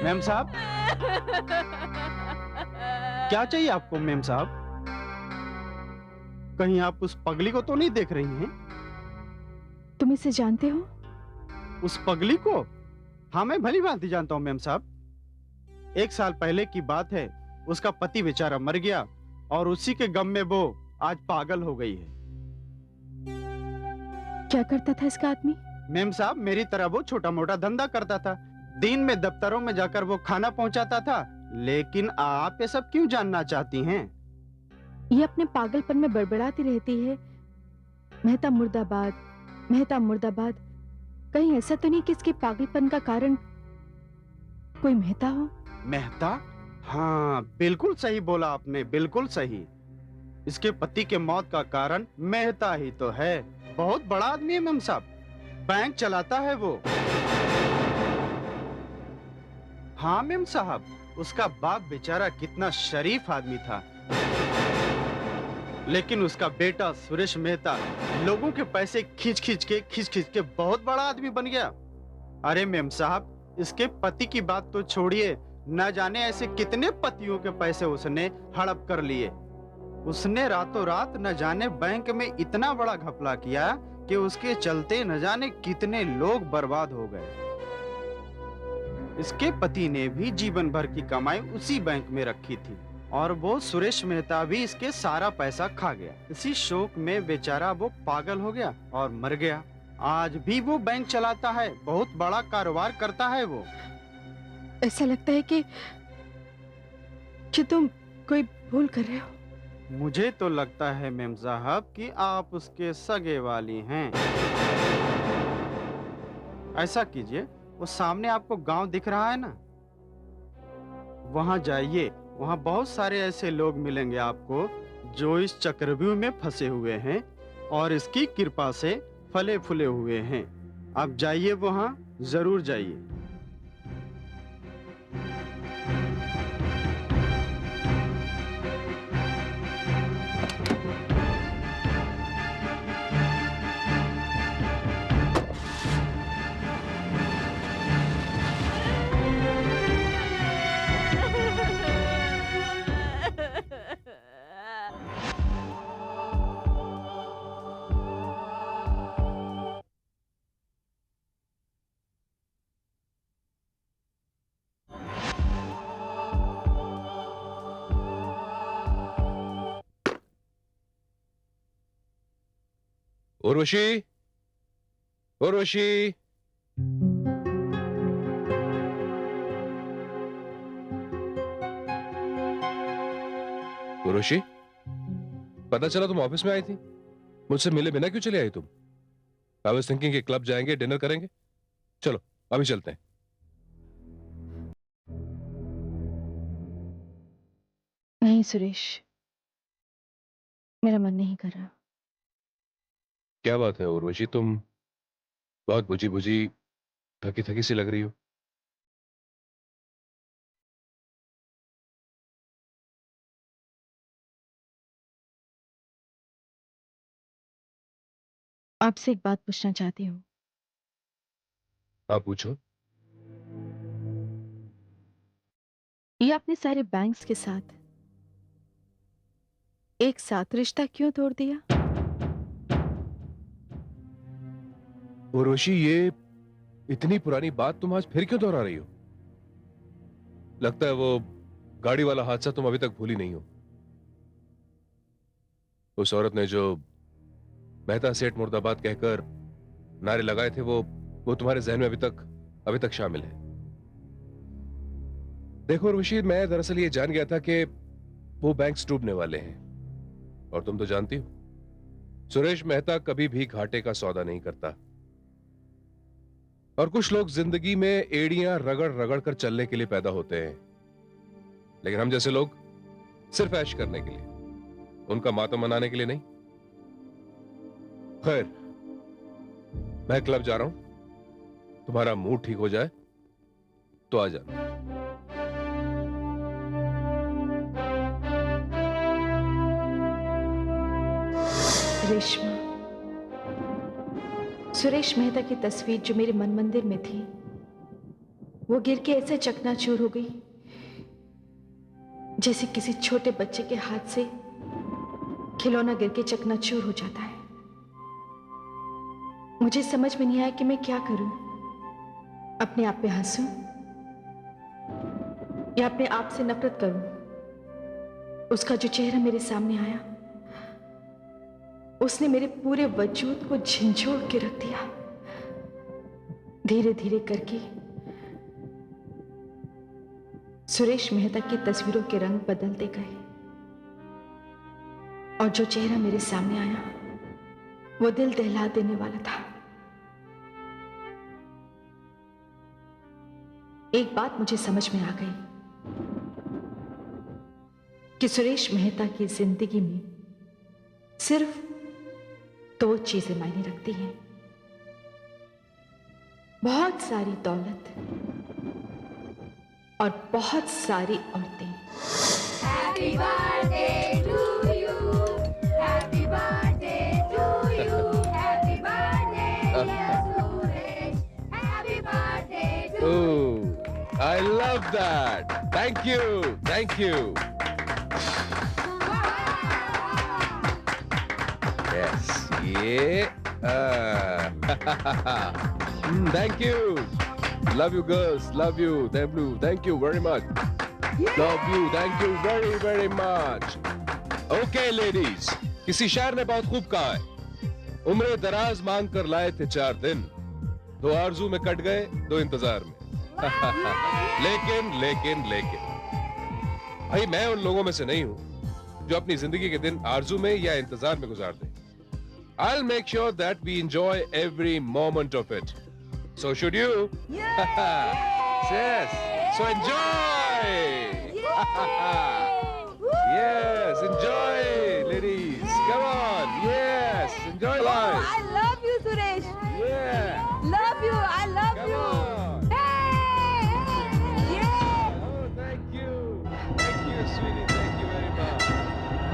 मैम साहब, क्या चाहिए आपको? मैम साहब, कहीं आप उस पगली को तो नहीं देख रही हैं? तुम इसे जानते हो? उस पगली को? हाँ, मैं भली भांति जानता हूँ मैम साहब। 1 साल पहले की बात है, उसका पति बेचारा मर गया और उसी के गम में वो आज पागल हो गई है। क्या करता था इसका आदमी? मैम साहब, मेरी तरह वो छोटा मोटा धंधा करता था। दिन में दफ्तरों में जाकर वो खाना पहुंचाता था। लेकिन आप ये सब क्यों जानना चाहती हैं? ये अपने पागलपन में बड़बड़ाती रहती है, मेहता मुर्दाबाद, मेहता मुर्दाबाद। कहीं ऐसा तो नहीं कि इसके पागलपन का कारण कोई मेहता हो? मेहता? हाँ, बिल्कुल सही बोला आपने, बिल्कुल सही। इसके पति के मौत का कारण मेहता ही तो है। बहुत बड़ा आदमी है मैम साहब, बैंक चलाता है वो। हाँ मैम साहब, उसका बाप बेचारा कितना शरीफ आदमी था, लेकिन उसका बेटा सुरेश मेहता लोगों के पैसे खींच खींच के बहुत बड़ा आदमी बन गया। अरे मैम साहब, इसके पति की बात तो छोड़िए, न जाने ऐसे कितने पतियों के पैसे उसने हड़प कर लिए। उसने रातों रात न जाने बैंक में इतना बड़ा घपला किया कि उसके चलते न जाने कितने लोग बर्बाद हो गए। इसके पति ने भी जीवन भर की कमाई उसी बैंक में रखी थी और वो सुरेश मेहता भी इसके सारा पैसा खा गया। इसी शोक में बेचारा वो पागल हो गया और मर गया। आज भी वो बैंक चलाता है, बहुत बड़ा कारोबार करता है वो। ऐसा लगता है कि तुम कोई भूल कर रहे हो। मुझे तो लगता है मेम साहब कि आप उसके सगे वाली हैं। ऐसा कीजिए, वो सामने आपको गांव दिख रहा है ना, वहां जाइए। वहां बहुत सारे ऐसे लोग मिलेंगे आपको जो इस चक्रव्यूह में फंसे हुए हैं और इसकी कृपा से फले फूले हुए हैं। आप जाइए, वहां जरूर जाइए। उर्वशी, उर्वशी, उर्वशी, पता चला तुम ऑफिस में आई थी। मुझसे मिले बिना क्यों चले आई तुम? आई वाज थिंकिंग कि क्लब जाएंगे, डिनर करेंगे। चलो अभी चलते हैं। नहीं सुरेश, मेरा मन नहीं कर रहा। क्या बात है उर्वशी, तुम बहुत बुझी बुझी, थकी थकी सी लग रही हो। आपसे एक बात पूछना चाहती हूँ। आप पूछो। ये आपने सारे बैंक्स के साथ एक साथ रिश्ता क्यों तोड़ दिया? उर्वशी, ये इतनी पुरानी बात तुम आज फिर क्यों दोहरा रही हो? लगता है वो गाड़ी वाला हादसा तुम अभी तक भूली नहीं हो। उस औरत ने जो मेहता सेठ मुर्दाबाद कहकर नारे लगाए थे, वो तुम्हारे जहन में अभी तक शामिल है। देखो उर्वशी, मैं दरअसल ये जान गया था कि वो बैंक्स डूबने वाले हैं, और तुम तो जानती हो सुरेश मेहता कभी भी घाटे का सौदा नहीं करता। और कुछ लोग जिंदगी में एड़ियां रगड़ रगड़ कर चलने के लिए पैदा होते हैं, लेकिन हम जैसे लोग सिर्फ ऐश करने के लिए, उनका मातम मनाने के लिए नहीं। खैर, मैं क्लब जा रहा हूं, तुम्हारा मूड ठीक हो जाए तो आ जाना। रेशमा, सुरेश मेहता की तस्वीर जो मेरे मन मंदिर में थी, वो गिर के ऐसे चकनाचूर हो गई जैसे किसी छोटे बच्चे के हाथ से खिलौना गिर के चकनाचूर हो जाता है। मुझे समझ में नहीं आया कि मैं क्या करूं। अपने आप पे हंसूं या अपने आप से नफरत करूं। उसका जो चेहरा मेरे सामने आया, उसने मेरे पूरे वजूद को झंझोड़ के रख दिया। धीरे धीरे करके सुरेश मेहता की तस्वीरों के रंग बदलते गए, और जो चेहरा मेरे सामने आया वो दिल दहला देने वाला था। एक बात मुझे समझ में आ गई कि सुरेश मेहता की जिंदगी में सिर्फ दो चीजें मायने रखती हैं, बहुत सारी दौलत और बहुत सारी औरतें। Happy birthday to you. Happy birthday to you. Happy birthday, dear Suresh. Happy birthday to you. love that. Thank you. Thank you. Yes. Yeah. Thank you. Love you girls. Love you. Thank you very much. Love you. Thank you very very much. Okay ladies. किसी शायर ने बहुत खूब कहा है, उम्र दराज मांग कर लाए थे 4 दिन, 2 आरज़ू में कट गए 2 इंतजार में। लेकिन भाई मैं उन लोगों में से नहीं हूं जो अपनी जिंदगी के दिन आरज़ू में या इंतजार में गुजार दे। I'll make sure that we enjoy every moment of it. So should you? Yes. So enjoy. Yes, enjoy, ladies. Come on. Yes, enjoy life. I love you, Suresh. Yeah. Love you. I love Come you. on. Hey! Yeah! Oh, thank you. Thank you, sweetie. Thank you very much.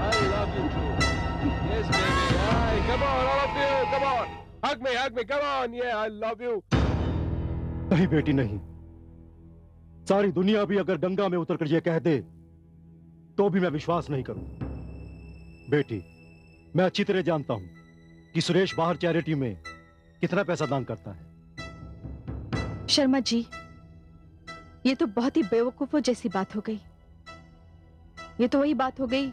I love you too. Yes, baby. Hi. Come on, all of you. Come on. Hug me. Come on. Yeah, I love you. नहीं बेटी नहीं, सारी दुनिया भी अगर गंगा में उतरकर ये कह दे तो भी मैं विश्वास नहीं करूं। बेटी, मैं अच्छी तरह जानता हूं कि सुरेश बाहर चैरिटी में कितना पैसा दान करता है। शर्मा जी, ये तो बहुत ही बेवकूफों जैसी बात हो गई। ये तो वही बात हो गई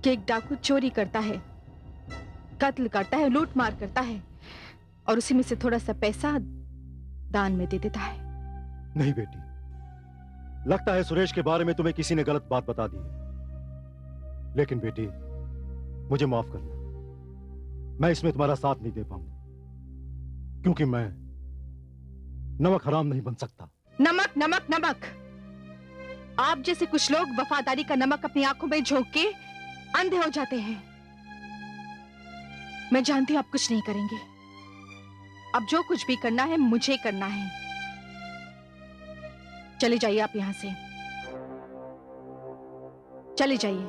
कि एक डाकू चोरी करता है, कत्ल करता है, लूट मार करता है और उसी में से थोड़ा सा पैसा दान में दे देता है। नहीं बेटी, लगता है सुरेश के बारे में तुम्हें किसी ने गलत बात बता दी है। लेकिन बेटी, मुझे माफ करना, मैं इसमें तुम्हारा साथ नहीं दे पाऊंगा, क्योंकि मैं नमक हराम नहीं बन सकता। नमक नमक नमक, आप जैसे कुछ लोग वफादारी का नमक अपनी आंखों में झोंक के अंधे हो जाते हैं। मैं जानती हूं आप कुछ नहीं करेंगे। अब जो कुछ भी करना है मुझे करना है। चले जाइए आप यहां से, चले जाइए।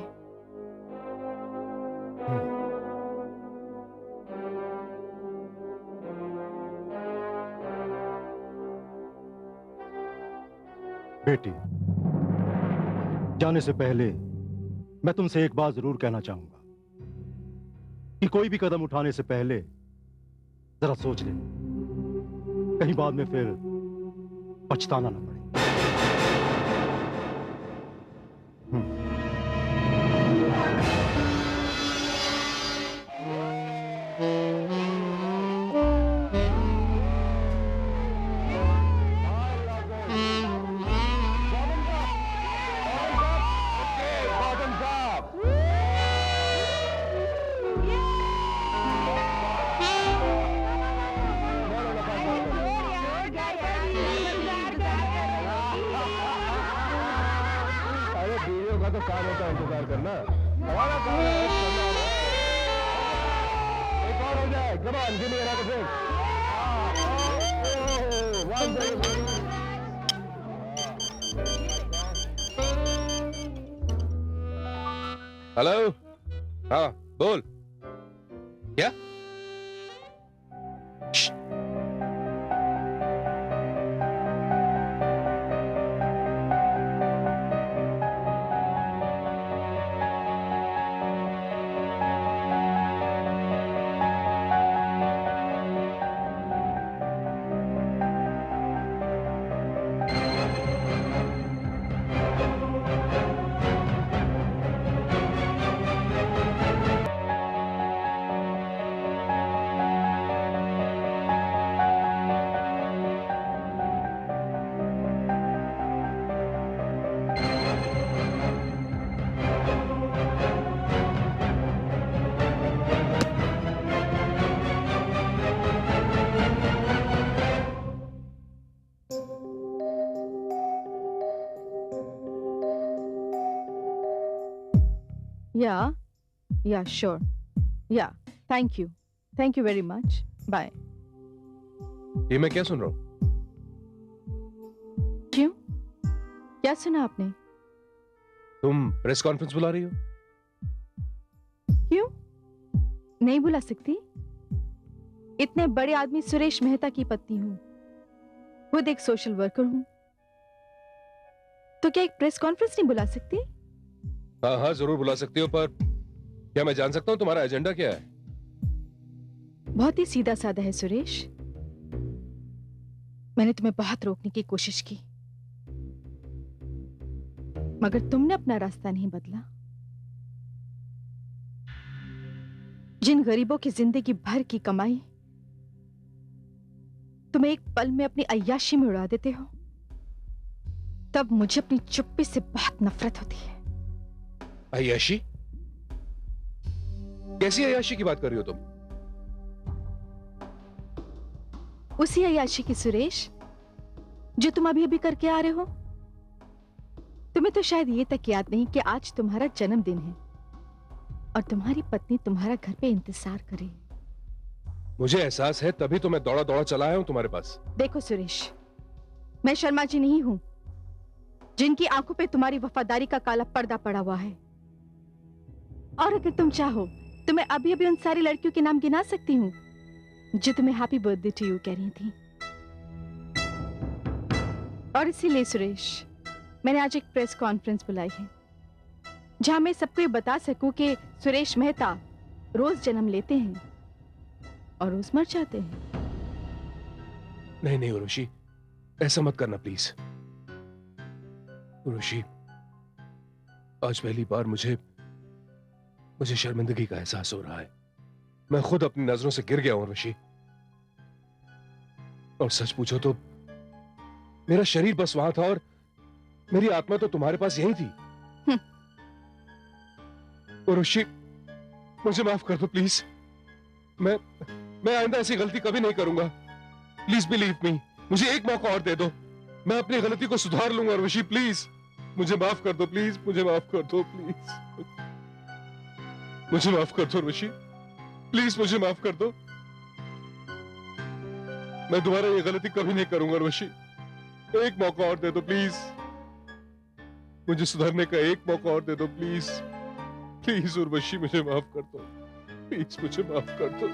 बेटी, जाने से पहले मैं तुमसे एक बात जरूर कहना चाहूंगा कि कोई भी कदम उठाने से पहले जरा सोच ले, कहीं बाद में फिर पछताना ना पड़े। हेलो, हाँ बोल। क्या? Yeah, sure. Yeah, thank you. Thank you very much. Bye. ये मैं क्या सुन रहा हूँ? क्यों? क्या सुना आपने? तुम प्रेस कॉन्फ्रेंस बुला रही हो? क्यों? नहीं बुला सकती? इतने बड़े आदमी सुरेश मेहता की पत्नी हूँ, खुद एक सोशल वर्कर हूँ, तो क्या एक प्रेस कॉन्फ्रेंस नहीं बुला सकती? हाँ हाँ जरूर बुला सकती हो, पर क्या मैं जान सकता हूँ तुम्हारा एजेंडा क्या है? बहुत ही सीधा साधा है सुरेश। मैंने तुम्हें बहुत रोकने की कोशिश की, मगर तुमने अपना रास्ता नहीं बदला। जिन गरीबों की जिंदगी भर की कमाई तुम एक पल में अपनी अय्याशी में उड़ा देते हो, तब मुझे अपनी चुप्पी से बहुत नफरत होती है। अय्याशी? कैसी अय्याशी की बात कर रही हो तुम? उसी अय्याशी की सुरेश, जो तुम अभी अभी करके आ रहे हो। तुम्हें तो शायद ये तक याद नहीं कि आज तुम्हारा जन्मदिन है और तुम्हारी पत्नी तुम्हारा घर पे इंतजार करे। मुझे एहसास है, तभी तो मैं दौड़ा दौड़ा चला आया हूं तुम्हारे पास। देखो सुरेश, मैं शर्मा जी नहीं हूं जिनकी आंखों पे तुम्हारी वफादारी का काला पर्दा पड़ा हुआ है। और अगर तुम चाहो तो मैं अभी अभी उन सारी लड़कियों के नाम गिना सकती हूँ जो तुम्हें हैप्पी बर्थडे टू यू कह रही थी। और इसीलिए सुरेश, मैंने आज एक प्रेस कॉन्फ्रेंस बुलाई है जहां मैं सबको ये बता सकूं कि सुरेश मेहता रोज जन्म लेते हैं और रोज मर जाते हैं। नहीं नहीं उर्वशी, ऐसा मत करना प्लीज। उर्वशी, आज पहली बार मुझे शर्मिंदगी का एहसास हो रहा है। मैं खुद अपनी नजरों से गिर गया हूं उर्वशी। और सच पूछो तो मेरा शरीर बस वहां था और मेरी आत्मा तो तुम्हारे पास यही थी। उर्वशी, मुझे माफ कर दो प्लीज। मैं आइंदा ऐसी गलती कभी नहीं करूंगा। प्लीज बिलीव मी, मुझे एक मौका और दे दो। मैं अपनी गलती को सुधार लूंगा उर्वशी। प्लीज मुझे माफ कर दो, प्लीज मुझे माफ कर दो, प्लीज मुझे माफ कर दो उर्वशी, प्लीज मुझे माफ कर दो। मैं दोबारा ये गलती कभी नहीं करूंगा उर्वशी। एक मौका और दे दो प्लीज, मुझे सुधरने का एक मौका और दे दो प्लीज। प्लीज उर्वशी, मुझे माफ कर दो, प्लीज मुझे माफ कर दो।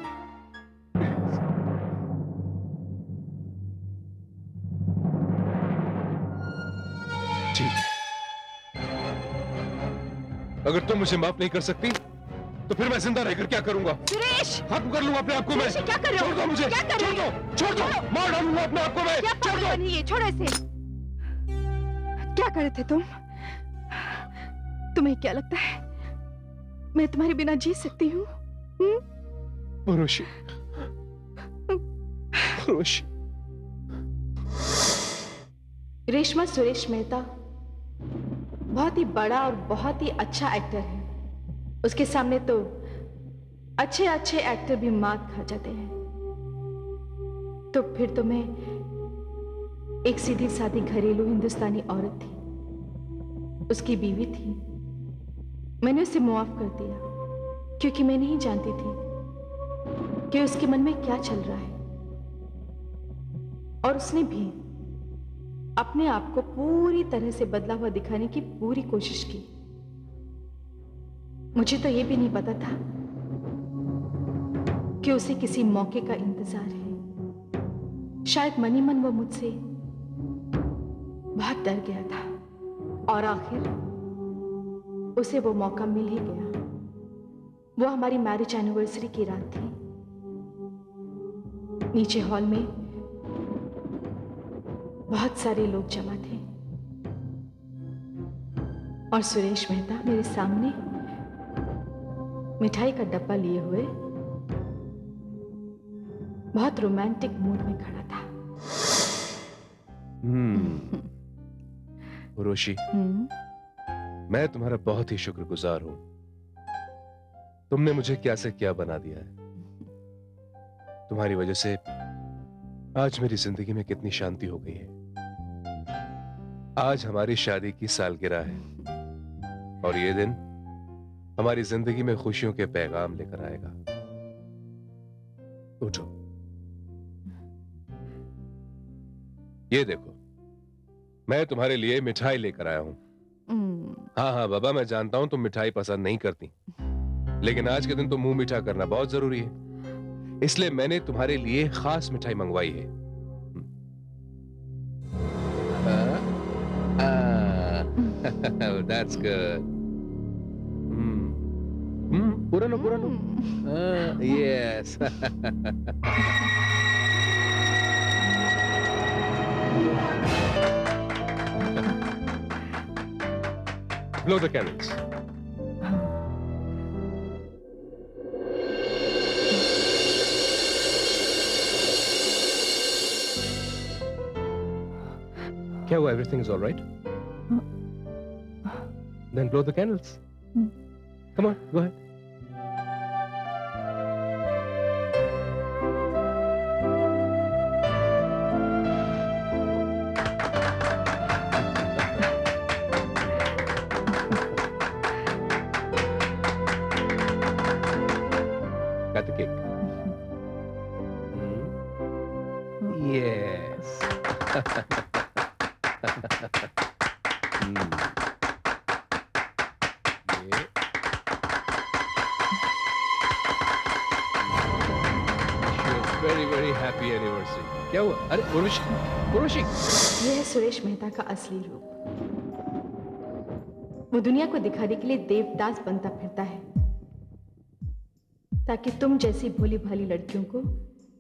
ठीक है, अगर तुम मुझे माफ नहीं कर सकती तो फिर मैं जिंदा रहकर क्या करूंगा? सुरेश! खत्म कर लूंगा अपने आप को मैं। क्या कर रहे हो? छोड़ दो मुझे, क्या कर रहे हो? छोड़ दो, मार डालूंगा अपने आप को मैं। क्या छोड़ दो। नहीं है, छोड़ो इसे। क्या कर रहे थे तुम? तुम्हें क्या लगता है मैं तुम्हारे बिना जी सकती हूँ? उर्वशी, उर्वशी। रेशमा सुरेश मेहता बहुत ही बड़ा और बहुत ही अच्छा एक्टर है। उसके सामने तो अच्छे अच्छे एक्टर भी मात खा जाते हैं। तो फिर तो मैं एक सीधी सादी घरेलू हिंदुस्तानी औरत थी, उसकी बीवी थी। मैंने उसे मुआफ कर दिया क्योंकि मैं नहीं जानती थी कि उसके मन में क्या चल रहा है। और उसने भी अपने आप को पूरी तरह से बदला हुआ दिखाने की पूरी कोशिश की। मुझे तो यह भी नहीं पता था कि उसे किसी मौके का इंतजार है। शायद मनी मन वो मुझसे बहुत डर गया था और आखिर उसे वो मौका मिल ही गया। वो हमारी मैरिज एनिवर्सरी की रात थी। नीचे हॉल में बहुत सारे लोग जमा थे और सुरेश मेहता मेरे सामने मिठाई का डब्बा लिए हुए बहुत रोमांटिक मूड में खड़ा था। उर्वशी, मैं तुम्हारा बहुत ही शुक्रगुजार हूं। तुमने मुझे क्या से क्या बना दिया है। तुम्हारी वजह से आज मेरी जिंदगी में कितनी शांति हो गई है। आज हमारी शादी की सालगिरह है और ये दिन हमारी जिंदगी में खुशियों के पैगाम लेकर आएगा। उठो, ये देखो, मैं तुम्हारे लिए मिठाई लेकर आया हूं। हाँ हाँ बाबा, मैं जानता हूं तुम मिठाई पसंद नहीं करती, लेकिन आज के दिन तो मुंह मीठा करना बहुत जरूरी है। इसलिए मैंने तुम्हारे लिए खास मिठाई मंगवाई है। That's good. पूरा लो, पूरा लो. Yes. Blow the candles. क्या हुआ? Everything is all right? Then blow the candles. Come on, go ahead. Got the cake. Yes. Very very happy anniversary. क्या हुआ? अरे उर्वशी, उर्वशी. यह है सुरेश मेहता का असली रूप। वो दुनिया को दिखाने के लिए देवदास बनता फिरता है, ताकि तुम जैसी भोली भाली लड़कियों को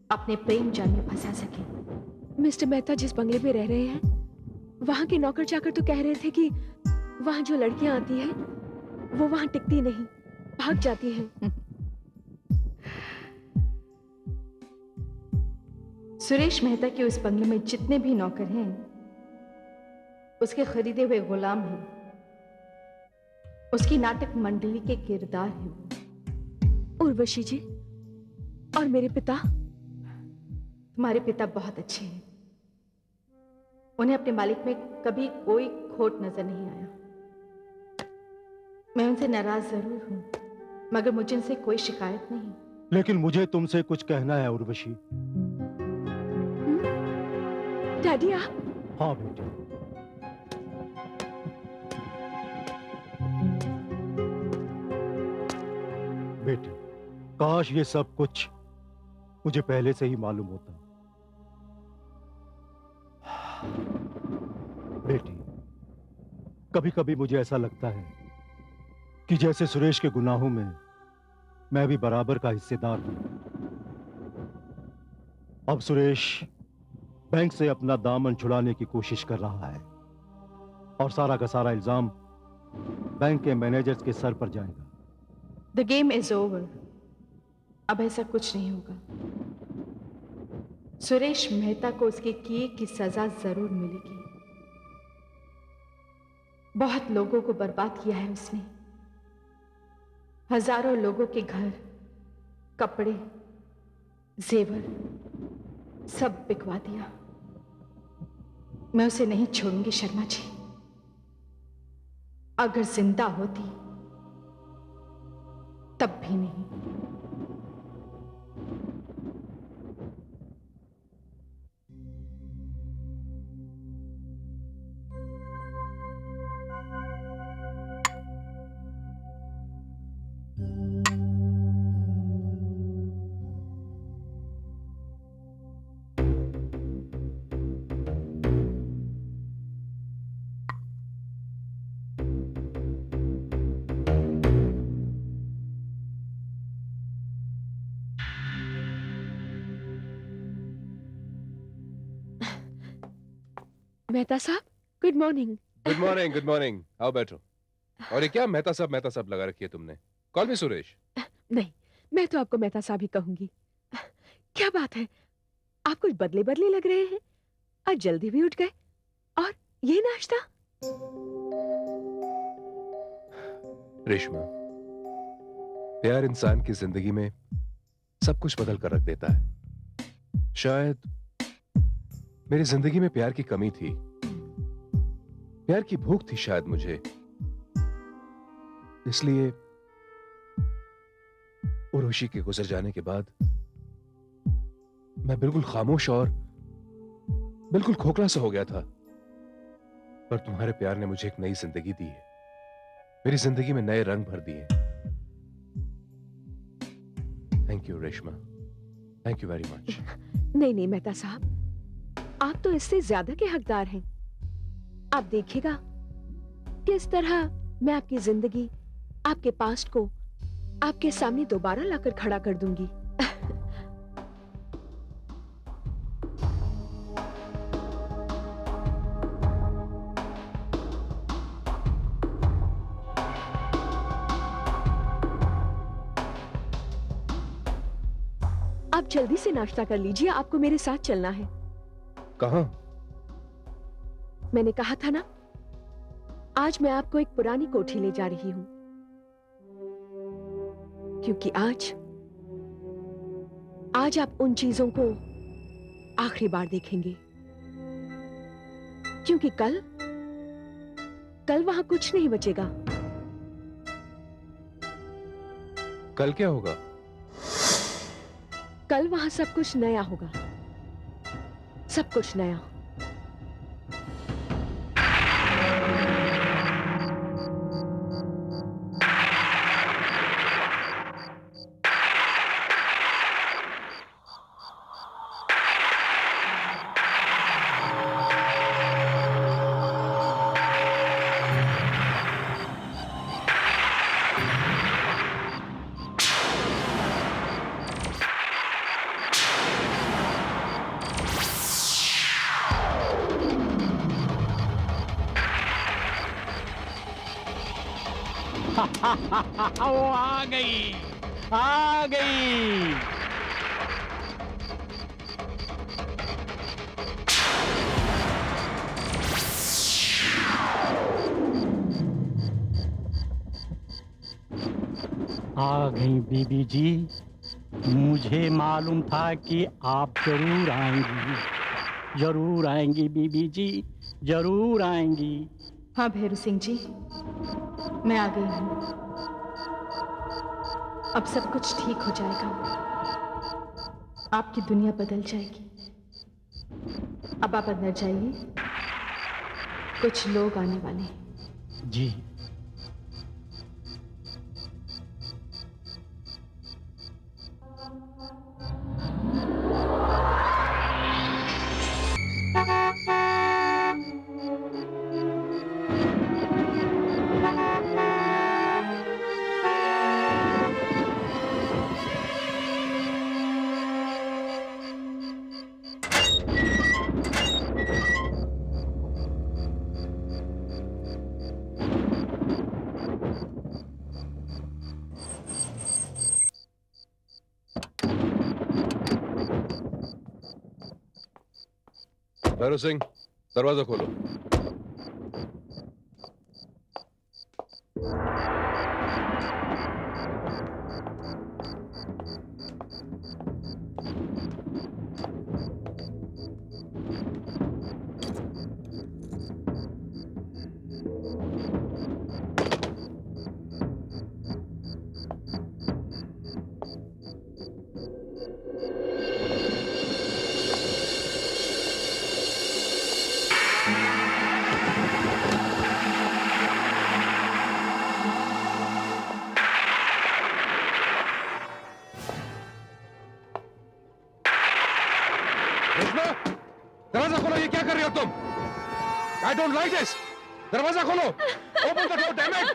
अपने प्रेम जाल में फंसा सके। मिस्टर मेहता जिस बंगले में रह रहे हैं, वहां के नौकर चाकर तो कह रहे थे कि वहां जो लड़कियां आती हैं, वो वहां टिकती नहीं, भाग जाती हैं। सुरेश मेहता के उस बंगले में जितने भी नौकर हैं, उसके खरीदे हुए गुलाम हैं, उसकी नाटक मंडली के किरदार हैं। उर्वशी जी, और मेरे पिता? तुम्हारे पिता बहुत अच्छे हैं। उन्हें अपने मालिक में कभी कोई खोट नजर नहीं आया। मैं उनसे नाराज जरूर हूं, मगर मुझे उनसे कोई शिकायत नहीं। लेकिन मुझे तुमसे कुछ कहना है उर्वशी। डैडी आप? हाँ बेटी। बेटी, काश ये सब कुछ मुझे पहले से ही मालूम होता। बेटी, कभी कभी मुझे ऐसा लगता है कि जैसे सुरेश के गुनाहों में मैं भी बराबर का हिस्सेदार हूं। अब सुरेश बैंक से अपना दामन छुड़ाने की कोशिश कर रहा है और सारा का सारा इल्जाम बैंक के मैनेजर्स के सर पर जाएगा। The game is over. अब ऐसा कुछ नहीं होगा। सुरेश मेहता को उसके किए की सजा जरूर मिलेगी। बहुत लोगों को बर्बाद किया है उसने। हजारों लोगों के घर, कपड़े, जेवर सब बिकवा दिया। मैं उसे नहीं छोड़ूंगी शर्मा जी। अगर जिंदा होती तब भी नहीं। मेहता साहब, good morning. Good morning, good morning. आओ बैठो। और ये क्या मेहता साहब लगा रखी है तुमने? कॉल मी सुरेश। नहीं, मैं तो आपको मेहता साहब ही कहूंगी। क्या बात है, आप कुछ बदले बदले लग रहे हैं। आज जल्दी भी उठ गए, और ये नाश्ता? रेशमा, प्यार इंसान की जिंदगी में सब कुछ बदल कर रख देता है। शायद मेरी जिंदगी में प्यार की कमी थी, प्यार की भूख थी शायद मुझे, इसलिए उर्वशी के गुजर जाने के बाद मैं बिल्कुल खामोश और बिल्कुल खोखला सा हो गया था। पर तुम्हारे प्यार ने मुझे एक नई जिंदगी दी है, मेरी जिंदगी में नए रंग भर दिए। Thank you Reshma, thank you very much. नहीं नहीं मेहता साहब, आप तो इससे ज्यादा के हकदार हैं। आप देखिएगा, किस तरह मैं आपकी जिंदगी, आपके पास्ट को आपके सामने दोबारा लाकर खड़ा कर दूंगी। आप जल्दी से नाश्ता कर लीजिए, आपको मेरे साथ चलना है। कहां? मैंने कहा था ना, आज मैं आपको एक पुरानी कोठी ले जा रही हूं, क्योंकि आज आप उन चीजों को आखिरी बार देखेंगे, क्योंकि कल वहां कुछ नहीं बचेगा। कल क्या होगा? कल वहां सब कुछ नया होगा, सब कुछ नया। वो आ गई, आ गई। आ गई बीबी जी, मुझे मालूम था कि आप जरूर आएंगी, जरूर आएंगी बीबी जी, जरूर आएंगी। हाँ भैरू सिंह जी, मैं आ गई हूँ। अब सब कुछ ठीक हो जाएगा, आपकी दुनिया बदल जाएगी। अब आप अंदर जाइए, कुछ लोग आने वाले हैं। जी। भैरव सिंह, दरवाजा खोलो। दरवाजा खोलो, ये क्या कर रहे हो तुम? I don't like this. दरवाजा खोलो, open the door, damn it.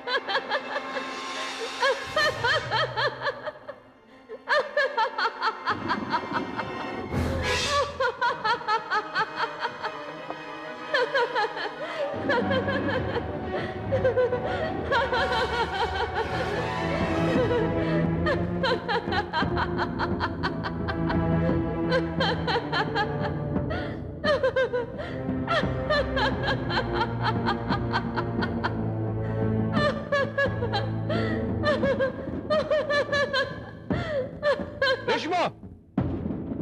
Reshma,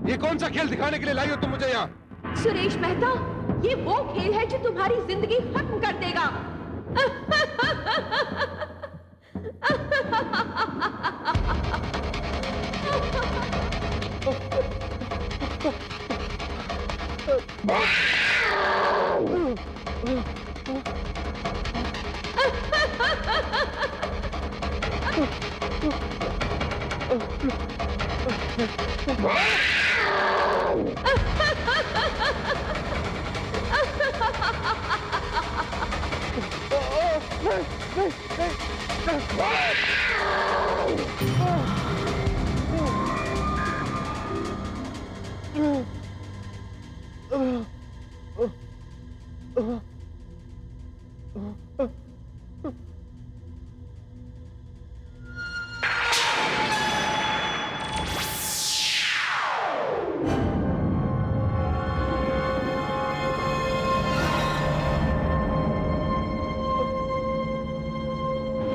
ये कौन सा खेल दिखाने के लिए लाई हो तुम मुझे यहाँ? सुरेश मेहता, ये वो खेल है जो तुम्हारी जिंदगी खत्म कर देगा।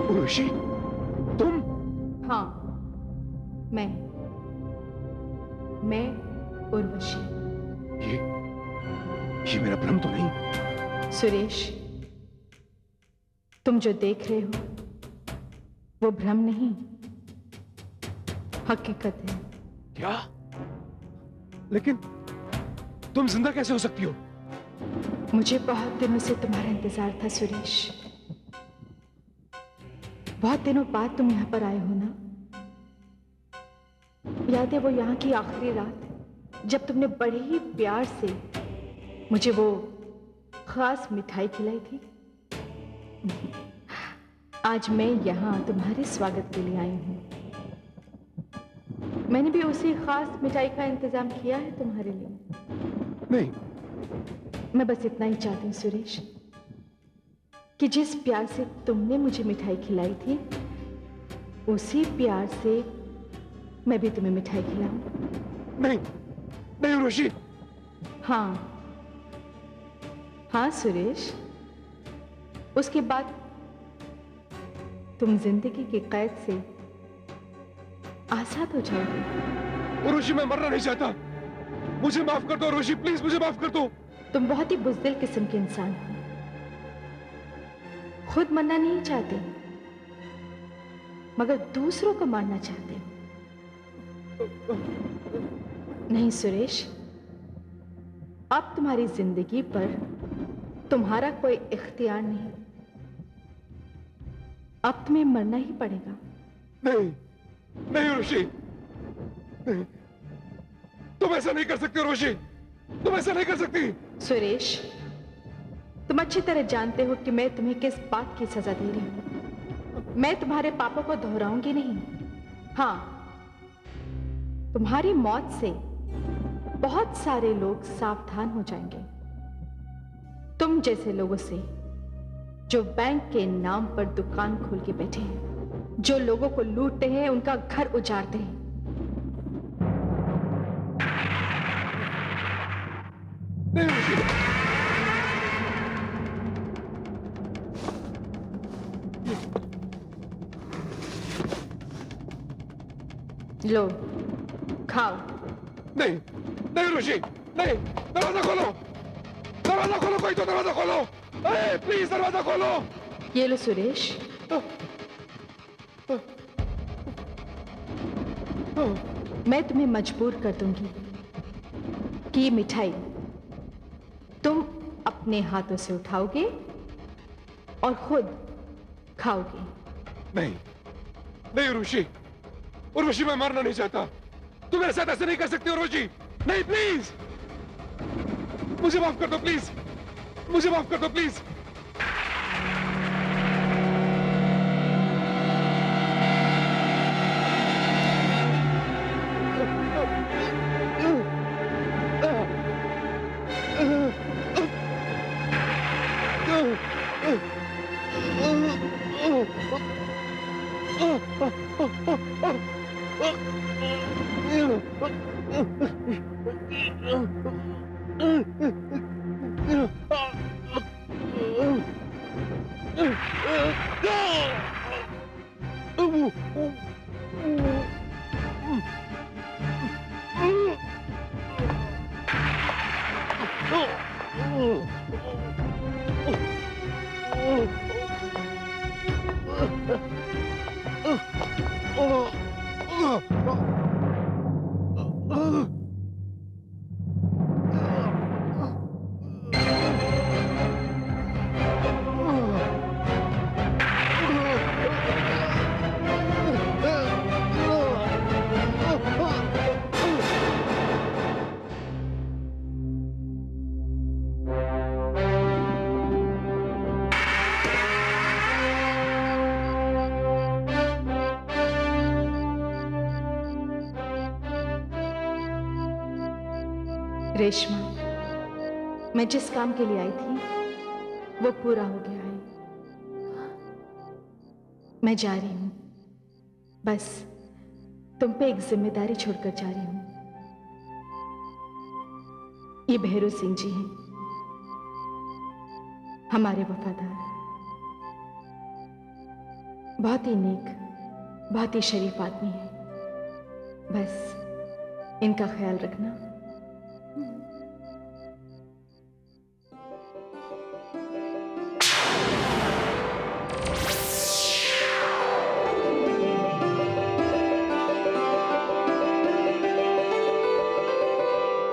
उर्वशी, तुम? हाँ, मैं उर्वशी। ये मेरा भ्रम तो नहीं? सुरेश, तुम जो देख रहे हो वो भ्रम नहीं, हकीकत है। क्या? लेकिन तुम जिंदा कैसे हो सकती हो? मुझे बहुत दिनों से तुम्हारा इंतजार था सुरेश। बहुत दिनों बाद तुम यहाँ पर आए हो ना? याद है वो यहाँ की आखिरी रात जब तुमने बड़े ही प्यार से मुझे वो खास मिठाई खिलाई थी? आज मैं यहाँ तुम्हारे स्वागत के लिए आई हूँ। मैंने भी उसी खास मिठाई का इंतजाम किया है तुम्हारे लिए। नहीं, मैं बस इतना ही चाहती हूँ सुरेश कि जिस प्यार से तुमने मुझे मिठाई खिलाई थी उसी प्यार से मैं भी तुम्हें मिठाई खिलाऊं। नहीं, नहीं उर्वशी। हाँ सुरेश, उसके बाद तुम जिंदगी की कैद से आजाद हो जाओगे। उर्वशी, मैं मरना नहीं चाहता। मुझे माफ कर दो उर्वशी, प्लीज मुझे माफ कर दो। तुम बहुत ही बुज़दिल किस्म के इंसान हो, खुद मरना नहीं चाहते मगर दूसरों को मारना चाहते हो। नहीं सुरेश, अब तुम्हारी जिंदगी पर तुम्हारा कोई इख्तियार नहीं, अब तुम्हें मरना ही पड़ेगा। नहीं, नहीं उर्वशी, नहीं। तुम ऐसा नहीं कर सकती उर्वशी, तुम ऐसा नहीं कर सकती। सुरेश, तुम अच्छी तरह जानते हो कि मैं तुम्हें किस बात की सजा दे रही हूं। मैं तुम्हारे पापों को दोहराऊंगी नहीं। हाँ, तुम्हारी मौत से बहुत सारे लोग सावधान हो जाएंगे, तुम जैसे लोगों से जो बैंक के नाम पर दुकान खोल के बैठे हैं, जो लोगों को लूटते हैं, उनका घर उजाड़ते हैं। लो, खाओ। नहीं, नहीं उर्वशी, नहीं। दरवाजा खोलो, दरवाजा खोलो, कोई तो दरवाजा खोलो। अरे प्लीज दरवाजा खोलो। ये लो सुरेश, मैं तुम्हें मजबूर कर दूंगी कि ये मिठाई तुम अपने हाथों से उठाओगे और खुद खाओगे। नहीं, नहीं उर्वशी, उर्वशी मैं मरना नहीं चाहता। तुम ऐसा ऐसे नहीं कर सकती उर्वशी। नहीं, प्लीज मुझे माफ कर दो, प्लीज मुझे माफ कर दो, प्लीज। रेशमा, मैं जिस काम के लिए आई थी वो पूरा हो गया है। मैं जा रही हूं, बस तुम पे एक जिम्मेदारी छोड़कर जा रही हूं। ये भैरू सिंह जी हैं, हमारे वफादार, बहुत ही नेक, बहुत ही शरीफ आदमी है। बस इनका ख्याल रखना।